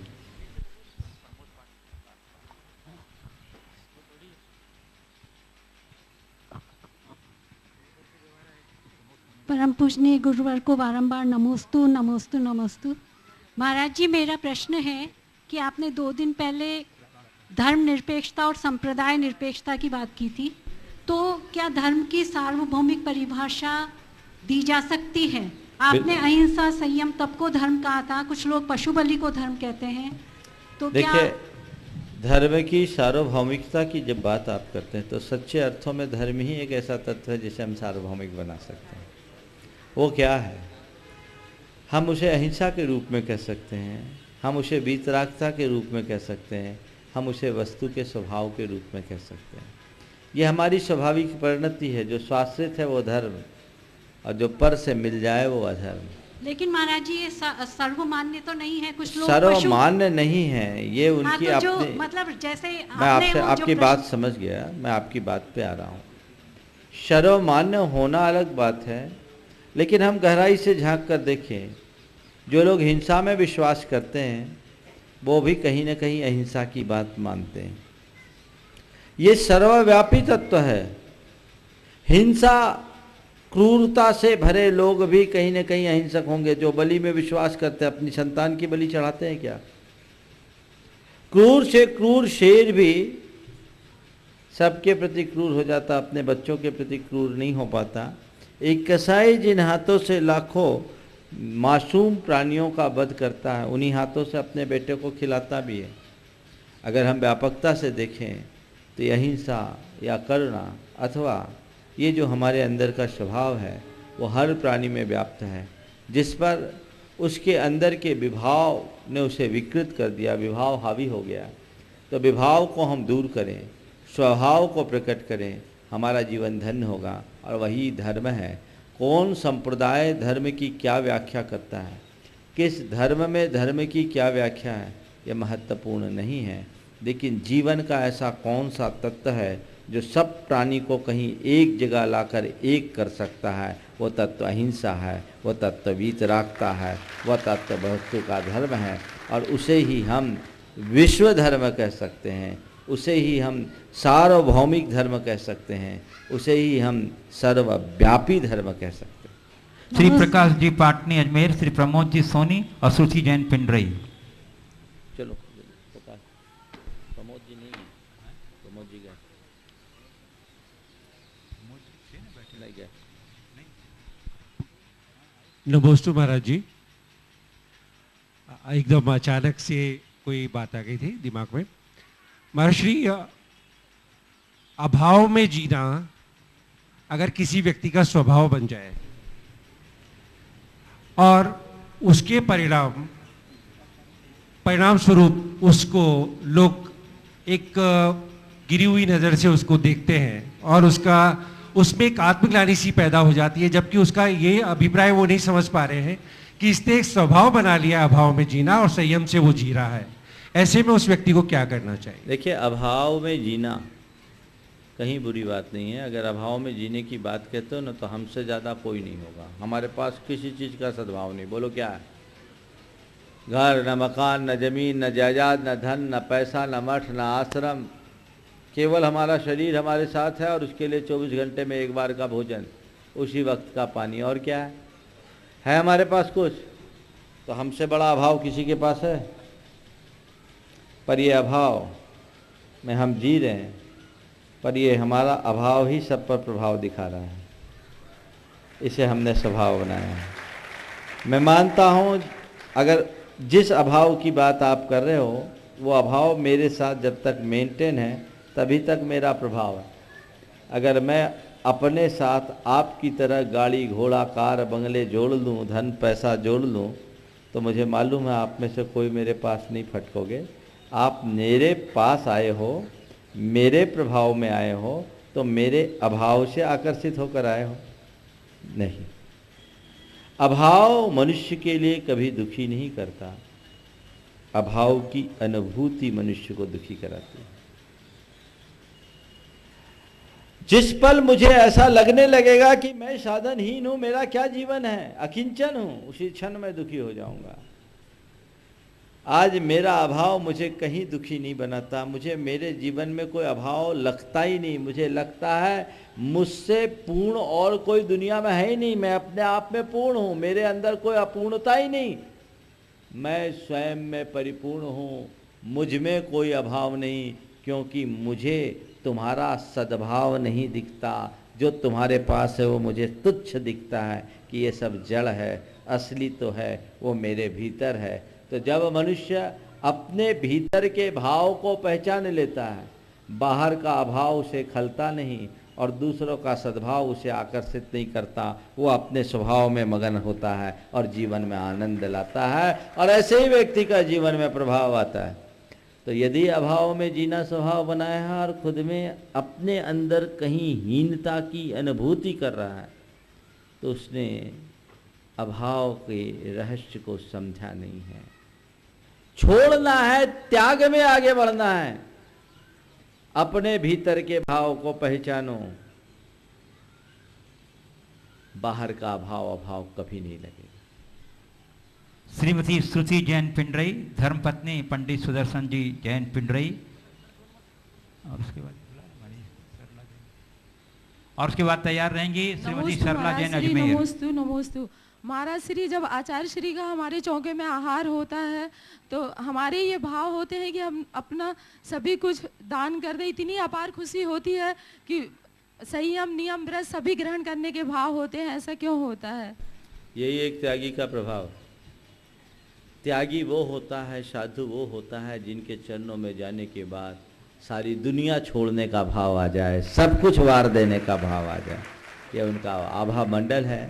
परम पूजनीय गुरुवर को बारंबार नमोस्तु नमोस्तु नमोस्तु। महाराज जी, मेरा प्रश्न है कि आपने 2 दिन पहले धर्म निरपेक्षता और संप्रदाय निरपेक्षता की बात की थी, तो क्या धर्म की सार्वभौमिक परिभाषा दी जा सकती है? आपने अहिंसा संयम तप को धर्म कहा था, कुछ लोग पशु बलि को धर्म कहते हैं, तो देखिए, धर्म की सार्वभौमिकता की जब बात आप करते हैं तो सच्चे अर्थों में धर्म ही एक ऐसा तत्व है जिसे हम सार्वभौमिक बना सकते हैं। वो क्या है? हम उसे अहिंसा के रूप में कह सकते हैं, हम उसे वीतरागता के रूप में कह सकते हैं, हम उसे वस्तु के स्वभाव के रूप में कह सकते हैं। ये हमारी स्वाभाविक परिणति है। जो शाश्वत है वो धर्म, और जो पर से मिल जाए वो अधर्म। लेकिन महाराज जी, ये सर्वमान्य तो नहीं है, कुछ लोग सर्वमान्य नहीं है, ये उनकी तो जो, अपनी, मतलब जैसे मैं आपसे आपकी बात समझ गया, मैं आपकी बात पे आ रहा हूँ। सर्वमान्य होना अलग बात है, लेकिन हम गहराई से झांक कर देखें, जो लोग हिंसा में विश्वास करते हैं वो भी कहीं ना कहीं अहिंसा की बात मानते हैं। ये सर्वव्यापी तत्व है। हिंसा क्रूरता से भरे लोग भी कहीं ना कहीं अहिंसक होंगे। जो बलि में विश्वास करते हैं, अपनी संतान की बलि चढ़ाते हैं क्या? क्रूर से क्रूर शेर भी सबके प्रति क्रूर हो जाता, अपने बच्चों के प्रति क्रूर नहीं हो पाता। एक कसाई जिन हाथों से लाखों मासूम प्राणियों का वध करता है, उन्हीं हाथों से अपने बेटे को खिलाता भी है। अगर हम व्यापकता से देखें तो अहिंसा या करुणा अथवा ये जो हमारे अंदर का स्वभाव है वो हर प्राणी में व्याप्त है। जिस पर उसके अंदर के विभाव ने उसे विकृत कर दिया, विभाव हावी हो गया, तो विभाव को हम दूर करें, स्वभाव को प्रकट करें, हमारा जीवन धन्य होगा। और वही धर्म है। कौन संप्रदाय धर्म की क्या व्याख्या करता है, किस धर्म में धर्म की क्या व्याख्या है, यह महत्वपूर्ण नहीं है। लेकिन जीवन का ऐसा कौन सा तत्व है जो सब प्राणी को कहीं एक जगह लाकर एक कर सकता है, वो तत्व अहिंसा है, वो तत्व वीतरागता है, वह तत्व वस्तु का धर्म है। और उसे ही हम विश्व धर्म कह सकते हैं, उसे ही हम सार्वभौमिक धर्म कह सकते हैं, उसे ही हम सर्वव्यापी धर्म कह सकते हैं। श्री प्रकाश जी पाटनी अजमेर, श्री प्रमोद जी सोनी और सुरुचि जैन पिंडरई। चलो प्रकाश, प्रमोद जी नहीं है, प्रमोद जी गए, नहीं गए। नमोस्तु महाराज जी। एकदम अचानक से कोई बात आ गई थी दिमाग में। महर्षि, अभाव में जीना अगर किसी व्यक्ति का स्वभाव बन जाए और उसके परिणाम स्वरूप उसको लोग एक गिरी हुई नज़र से उसको देखते हैं और उसमें एक आत्मग्लानि सी पैदा हो जाती है, जबकि उसका ये अभिप्राय वो नहीं समझ पा रहे हैं कि इसने एक स्वभाव बना लिया अभाव में जीना और संयम से वो जी रहा है। ऐसे में उस व्यक्ति को क्या करना चाहिए? देखिए, अभाव में जीना कहीं बुरी बात नहीं है। अगर अभाव में जीने की बात कहते हो ना, तो हमसे ज़्यादा कोई नहीं होगा। हमारे पास किसी चीज़ का सद्भाव नहीं। बोलो क्या है? घर न मकान, न जमीन, न जायदाद, न धन, न पैसा, न मठ, न आश्रम, केवल हमारा शरीर हमारे साथ है और उसके लिए 24 घंटे में एक बार का भोजन, उसी वक्त का पानी। और क्या है हमारे पास कुछ? तो हमसे बड़ा अभाव किसी के पास है? पर ये अभाव में हम जी रहे हैं, पर ये हमारा अभाव ही सब पर प्रभाव दिखा रहा है। इसे हमने स्वभाव बनाया है। मैं मानता हूँ अगर जिस अभाव की बात आप कर रहे हो वो अभाव मेरे साथ जब तक मेंटेन है तभी तक मेरा प्रभाव है। अगर मैं अपने साथ आपकी तरह गाड़ी घोड़ा कार बंगले जोड़ लूँ, धन पैसा जोड़ लूँ, तो मुझे मालूम है आप में से कोई मेरे पास नहीं फटकोगे। आप मेरे पास आए हो मेरे प्रभाव में आए हो तो मेरे अभाव से आकर्षित होकर आए हो? नहीं। अभाव मनुष्य के लिए कभी दुखी नहीं करता, अभाव की अनुभूति मनुष्य को दुखी कराती है। जिस पल मुझे ऐसा लगने लगेगा कि मैं साधनहीन हूं, मेरा क्या जीवन है, अकिंचन हूं, उसी क्षण मैं दुखी हो जाऊंगा। आज मेरा अभाव मुझे कहीं दुखी नहीं बनाता, मुझे मेरे जीवन में कोई अभाव लगता ही नहीं। मुझे लगता है मुझसे पूर्ण और कोई दुनिया में है ही नहीं, मैं अपने आप में पूर्ण हूं, मेरे अंदर कोई अपूर्णता ही नहीं, मैं स्वयं में परिपूर्ण हूं, मुझ में कोई अभाव नहीं, क्योंकि मुझे तुम्हारा सद्भाव नहीं दिखता, जो तुम्हारे पास है वो मुझे तुच्छ दिखता है कि ये सब जड़ है, असली तो है वो मेरे भीतर है। तो जब मनुष्य अपने भीतर के भाव को पहचान लेता है, बाहर का अभाव उसे खलता नहीं और दूसरों का सद्भाव उसे आकर्षित नहीं करता, वो अपने स्वभाव में मगन होता है और जीवन में आनंद लाता है, और ऐसे ही व्यक्ति का जीवन में प्रभाव आता है। तो यदि अभाव में जीना स्वभाव बनाया है और खुद में अपने अंदर कहीं हीनता की अनुभूति कर रहा है, तो उसने अभाव के रहस्य को समझा नहीं है। छोड़ना है, त्याग में आगे बढ़ना है। अपने भीतर के भाव को पहचानो, बाहर का अभाव कभी नहीं लगेगा। श्रीमती श्रुति जैन पिंडरई, धर्मपत्नी पंडित सुदर्शन जी जैन पिंडरई, और उसके बाद तैयार रहेंगी श्रीमती सरला जैन अजमेर। नमोस्तु नमोस्तु। महाराज श्री, जब आचार्य श्री का हमारे चौके में आहार होता है तो हमारे ये भाव होते हैं कि हम अपना सभी कुछ दान कर दें। इतनी अपार खुशी होती है कि संयम नियम व्रत सभी ग्रहण करने के भाव होते हैं। ऐसा क्यों होता है? यही एक त्यागी का प्रभाव। त्यागी वो होता है, साधु वो होता है जिनके चरणों में जाने के बाद सारी दुनिया छोड़ने का भाव आ जाए, सब कुछ वार देने का भाव आ जाए। यह उनका आभा मंडल है,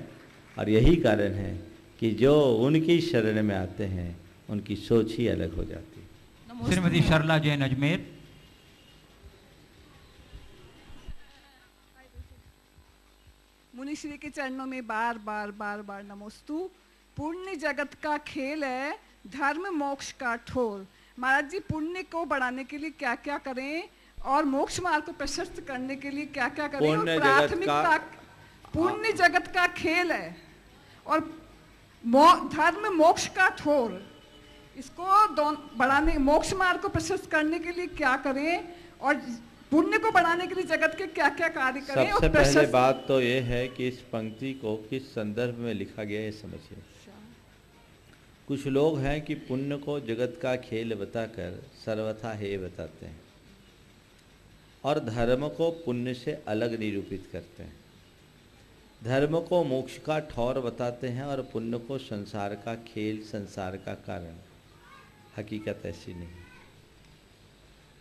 और यही कारण है कि जो उनकी शरण में आते हैं उनकी सोच ही अलग हो जाती है। श्रीमती सरला जैन अजमेर। मुनिश्री के चरणों में बार बार बार बार नमोस्तु। पुण्य जगत का खेल है, धर्म मोक्ष का ठोर। महाराज जी, पुण्य को बढ़ाने के लिए क्या क्या करें और मोक्ष मार्ग को प्रशस्त करने के लिए क्या क्या करें? और प्राथमिकता पुण्य जगत का खेल है और धर्म मोक्ष का ठोर, इसको बढ़ाने, मोक्ष मार्ग को प्रशस्त करने के लिए क्या करें और पुण्य को बढ़ाने के लिए जगत के क्या क्या कार्य करें? सबसे पहले बात तो ये है कि इस पंक्ति को किस संदर्भ में लिखा गया है समझिए। कुछ लोग हैं कि पुण्य को जगत का खेल बताकर सर्वथा हेय बताते हैं और धर्म को पुण्य से अलग निरूपित करते हैं। धर्म को मोक्ष का ठौर बताते हैं और पुण्य को संसार का खेल, संसार का कारण। हकीकत ऐसी नहीं।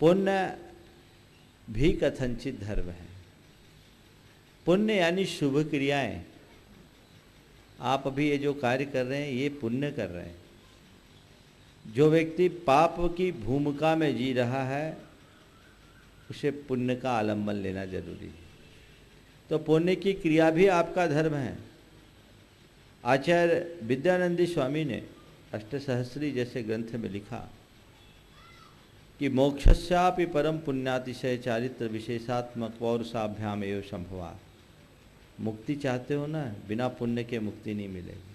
पुण्य भी कथनचित धर्म है। पुण्य यानी शुभ क्रियाएं। आप अभी ये जो कार्य कर रहे हैं ये पुण्य कर रहे हैं। जो व्यक्ति पाप की भूमिका में जी रहा है उसे पुण्य का आलंबन लेना जरूरी है। तो पुण्य की क्रिया भी आपका धर्म है। आचार्य विद्यानंदी स्वामी ने अष्टसहस्री जैसे ग्रंथ में लिखा कि मोक्षस्यापि परम पुण्यातिशय चारित्र विशेषात्मक पौरुषाभ्याम एवं संभवा। मुक्ति चाहते हो ना, बिना पुण्य के मुक्ति नहीं मिलेगी।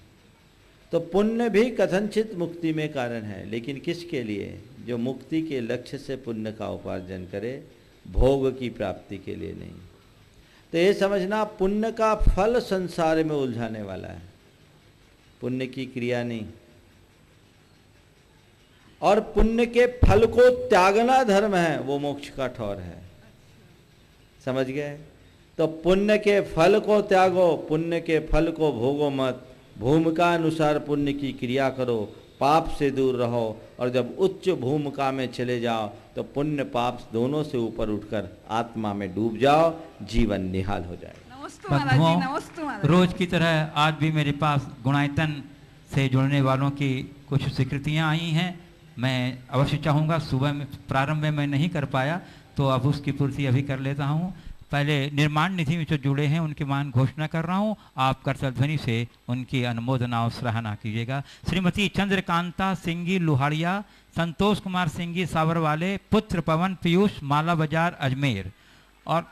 तो पुण्य भी कथनचित मुक्ति में कारण है, लेकिन किसके लिए? जो मुक्ति के लक्ष्य से पुण्य का उपार्जन करे, भोग की प्राप्ति के लिए नहीं। तो ये समझना, पुण्य का फल संसार में उलझाने वाला है, पुण्य की क्रिया नहीं। और पुण्य के फल को त्यागना धर्म है, वो मोक्ष का ठौर है। समझ गए? तो पुण्य के फल को त्यागो, पुण्य के फल को भोगो मत। भूमिका अनुसार पुण्य की क्रिया करो, पाप से दूर रहो, और जब उच्च भूमिका में चले जाओ तो पुण्य पाप दोनों से ऊपर उठकर आत्मा में डूब जाओ, जीवन निहाल हो जाए। बंधुओं, रोज की तरह आज भी मेरे पास गुणायतन से जुड़ने वालों की कुछ स्वीकृतियाँ आई हैं। मैं अवश्य चाहूँगा, सुबह में प्रारंभ में मैं नहीं कर पाया, तो अब उसकी पूर्ति अभी कर लेता हूँ। पहले निर्माण निधि में जो जुड़े हैं उनके मान घोषणा कर रहा हूँ, आप करतल ध्वनि से उनकी अनुमोदना और सराहना कीजिएगा। श्रीमती चंद्रकांता सिंगी लुहाड़िया, संतोष कुमार सिंगी साबरवाले, पुत्र पवन पीयूष माला बाजार अजमेर। और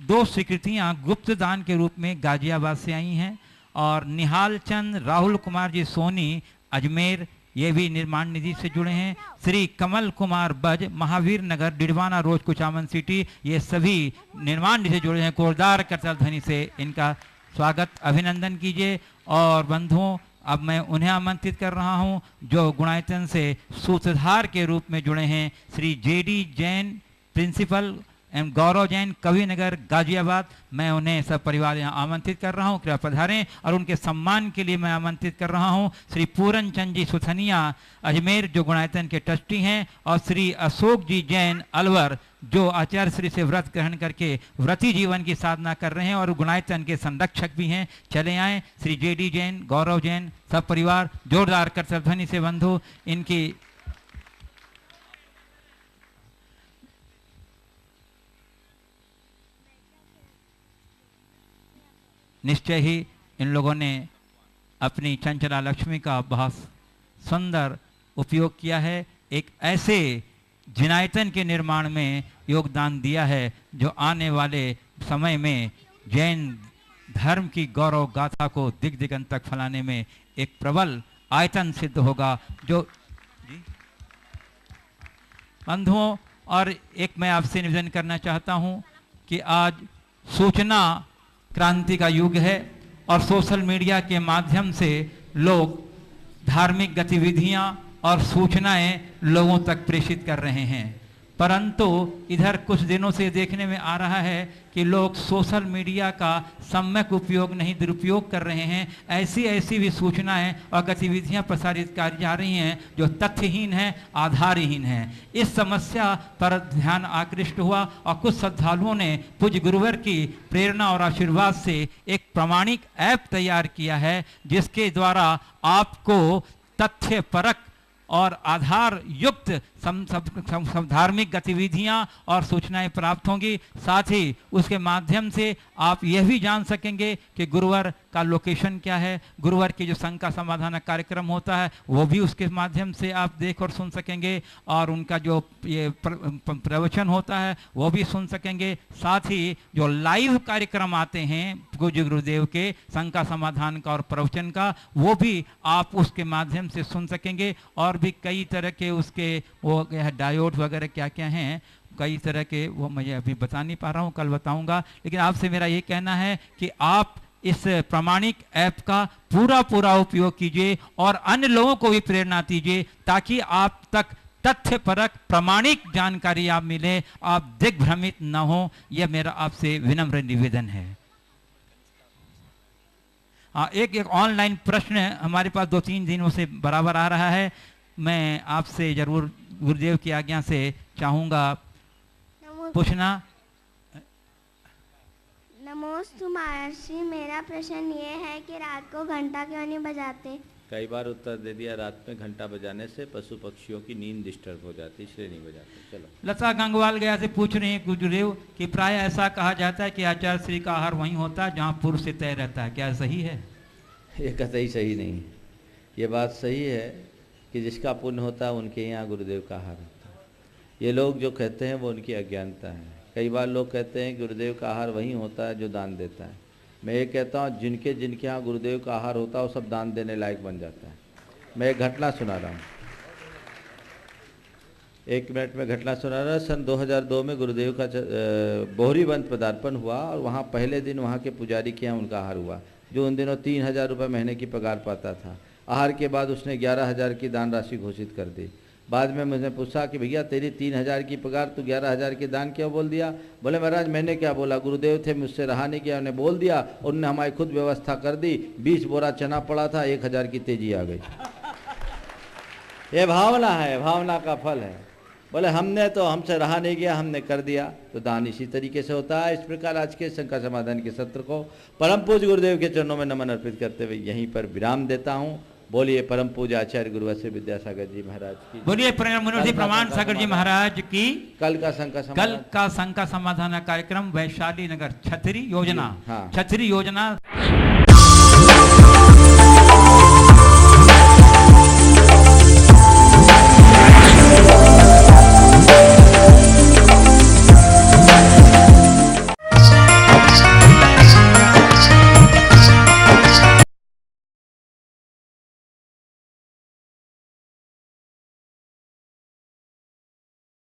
2 स्वीकृतियाँ गुप्त दान के रूप में गाजियाबाद से आई हैं। और निहाल चंद राहुल कुमार जी सोनी अजमेर, ये भी निर्माण निधि से जुड़े हैं। श्री कमल कुमार बज महावीर नगर डिडवाना रोड कुचामन सिटी, ये सभी निर्माण निधि से जुड़े हैं। कोरदार करतल ध्वनि से इनका स्वागत अभिनंदन कीजिए। और बंधुओं, अब मैं उन्हें आमंत्रित कर रहा हूं जो गुणायतन से सूत्रधार के रूप में जुड़े हैं। श्री जेडी जैन प्रिंसिपल एवं गौरव जैन कविनगर गाजियाबाद, मैं उन्हें सब परिवार यहाँ आमंत्रित कर रहा हूँ, कृपया पधारें। और उनके सम्मान के लिए मैं आमंत्रित कर रहा हूँ श्री पूरन चंद जी सुथनिया अजमेर जो गुणायतन के ट्रस्टी हैं, और श्री अशोक जी जैन अलवर जो आचार्य श्री से व्रत ग्रहण करके व्रती जीवन की साधना कर रहे हैं और गुणायतन के संरक्षक भी हैं। चले आए श्री जेडी जैन, गौरव जैन, सब परिवार जोरदार करतल ध्वनि से बंधु इनकी निश्चय ही इन लोगों ने अपनी चंचला लक्ष्मी का बहुत सुंदर उपयोग किया है। एक ऐसे जिनायतन के निर्माण में योगदान दिया है जो आने वाले समय में जैन धर्म की गौरव गाथा को दिग दिगंत तक फैलाने में एक प्रबल आयतन सिद्ध होगा। जो बंधुओं, और एक मैं आपसे निवेदन करना चाहता हूं कि आज सूचना क्रांति का युग है और सोशल मीडिया के माध्यम से लोग धार्मिक गतिविधियां और सूचनाएं लोगों तक प्रेषित कर रहे हैं। परंतु इधर कुछ दिनों से देखने में आ रहा है कि लोग सोशल मीडिया का सम्यक उपयोग नहीं दुरुपयोग कर रहे हैं। ऐसी ऐसी भी सूचनाएं और गतिविधियां प्रसारित की जा रही हैं जो तथ्यहीन हैं, आधारहीन हैं। इस समस्या पर ध्यान आकृष्ट हुआ और कुछ श्रद्धालुओं ने पूज्य गुरुवर की प्रेरणा और आशीर्वाद से एक प्रामाणिक ऐप तैयार किया है जिसके द्वारा आपको तथ्य परक और आधार युक्त धार्मिक गतिविधियां और सूचनाएं प्राप्त होंगी। साथ ही उसके माध्यम से आप यह भी जान सकेंगे कि गुरुवर का लोकेशन क्या है, गुरुवर की जो शंका समाधान कार्यक्रम होता है वो भी उसके माध्यम से आप देख और सुन सकेंगे, और उनका जो ये प्रवचन होता है वो भी सुन सकेंगे। साथ ही जो लाइव कार्यक्रम आते हैं पूज्य गुरुदेव के शंका समाधान का और प्रवचन का, वो भी आप उसके माध्यम से सुन सकेंगे। और भी कई तरह के उसके वो डायोड वगैरह क्या क्या हैं, कई तरह के, वो मैं अभी बता नहीं पा रहा हूँ, कल बताऊंगा। लेकिन आपसे मेरा ये कहना है कि आप इस प्रामाणिक ऐप का पूरा उपयोग कीजिए और अन्य लोगों को भी प्रेरणा दीजिए ताकि आप तक तथ्यपरक प्रामाणिक जानकारी आप मिले, आप दिग्भ्रमित न हो। यह मेरा आपसे विनम्र निवेदन है। एक ऑनलाइन प्रश्न हमारे पास 2-3 दिनों से बराबर आ रहा है, मैं आपसे जरूर गुरुदेव की आज्ञा से चाहूंगा पूछना। नमोस्तु महर्षि, मेरा प्रश्न ये है कि रात को घंटा क्यों नहीं बजाते? कई बार उत्तर दे दिया, रात में घंटा बजाने से पशु पक्षियों की नींद डिस्टर्ब हो जाती, इसलिए नहीं बजाते। चलो। लता गंगवाल गया से पूछ रहे हैं गुरुदेव कि प्राय ऐसा कहा जाता है कि आचार्य श्री का आहार वहीं होता है जहाँ पूर्व से तय रहता है, क्या सही है? ये कतई सही नहीं है। ये बात सही है कि जिसका पुण्य होता है उनके यहाँ गुरुदेव का आहार होता है। ये लोग जो कहते हैं वो उनकी अज्ञानता है। कई बार लोग कहते हैं गुरुदेव का आहार वहीं होता है जो दान देता है। मैं ये कहता हूँ जिनके यहाँ गुरुदेव का आहार होता है वो सब दान देने लायक बन जाता है। मैं एक घटना सुना रहा हूँ, 1 मिनट में घटना सुना रहा। सन 2002 में गुरुदेव का बोहरीबंद पदार्पण हुआ और वहाँ पहले दिन वहाँ के पुजारी के यहाँ उनका आहार हुआ, जो उन दिनों 3000 रुपये महीने की पगार पाता था। आहार के बाद उसने 11000 की दान राशि घोषित कर दी। बाद में मुझे पूछा कि भैया तेरी 3000 की पगार, तू 11000 की दान क्यों बोल दिया? बोले महाराज मैंने क्या बोला, गुरुदेव थे, मुझसे रहा नहीं गया, उन्हें बोल दिया, उन्होंने हमारी खुद व्यवस्था कर दी। 20 बोरा चना पड़ा था, 1000 की तेजी आ गई। ये भावना है, भावना का फल है। बोले हमने तो, हमसे रहा नहीं गया, हमने कर दिया। तो दान इसी तरीके से होता है। इस प्रकार आज के शंका समाधान के सत्र को परम पूज्य गुरुदेव के चरणों में नमन अर्पित करते हुए यहीं पर विराम देता हूँ। बोलिए परम पूज्य आचार्य गुरुवर श्री विद्यासागर जी महाराज की। बोलिए मुनिषी प्रमाण सागर जी महाराज की। कल का शंका समाधान कार्यक्रम वैशाली नगर छतरी योजना। हाँ। छतरी योजना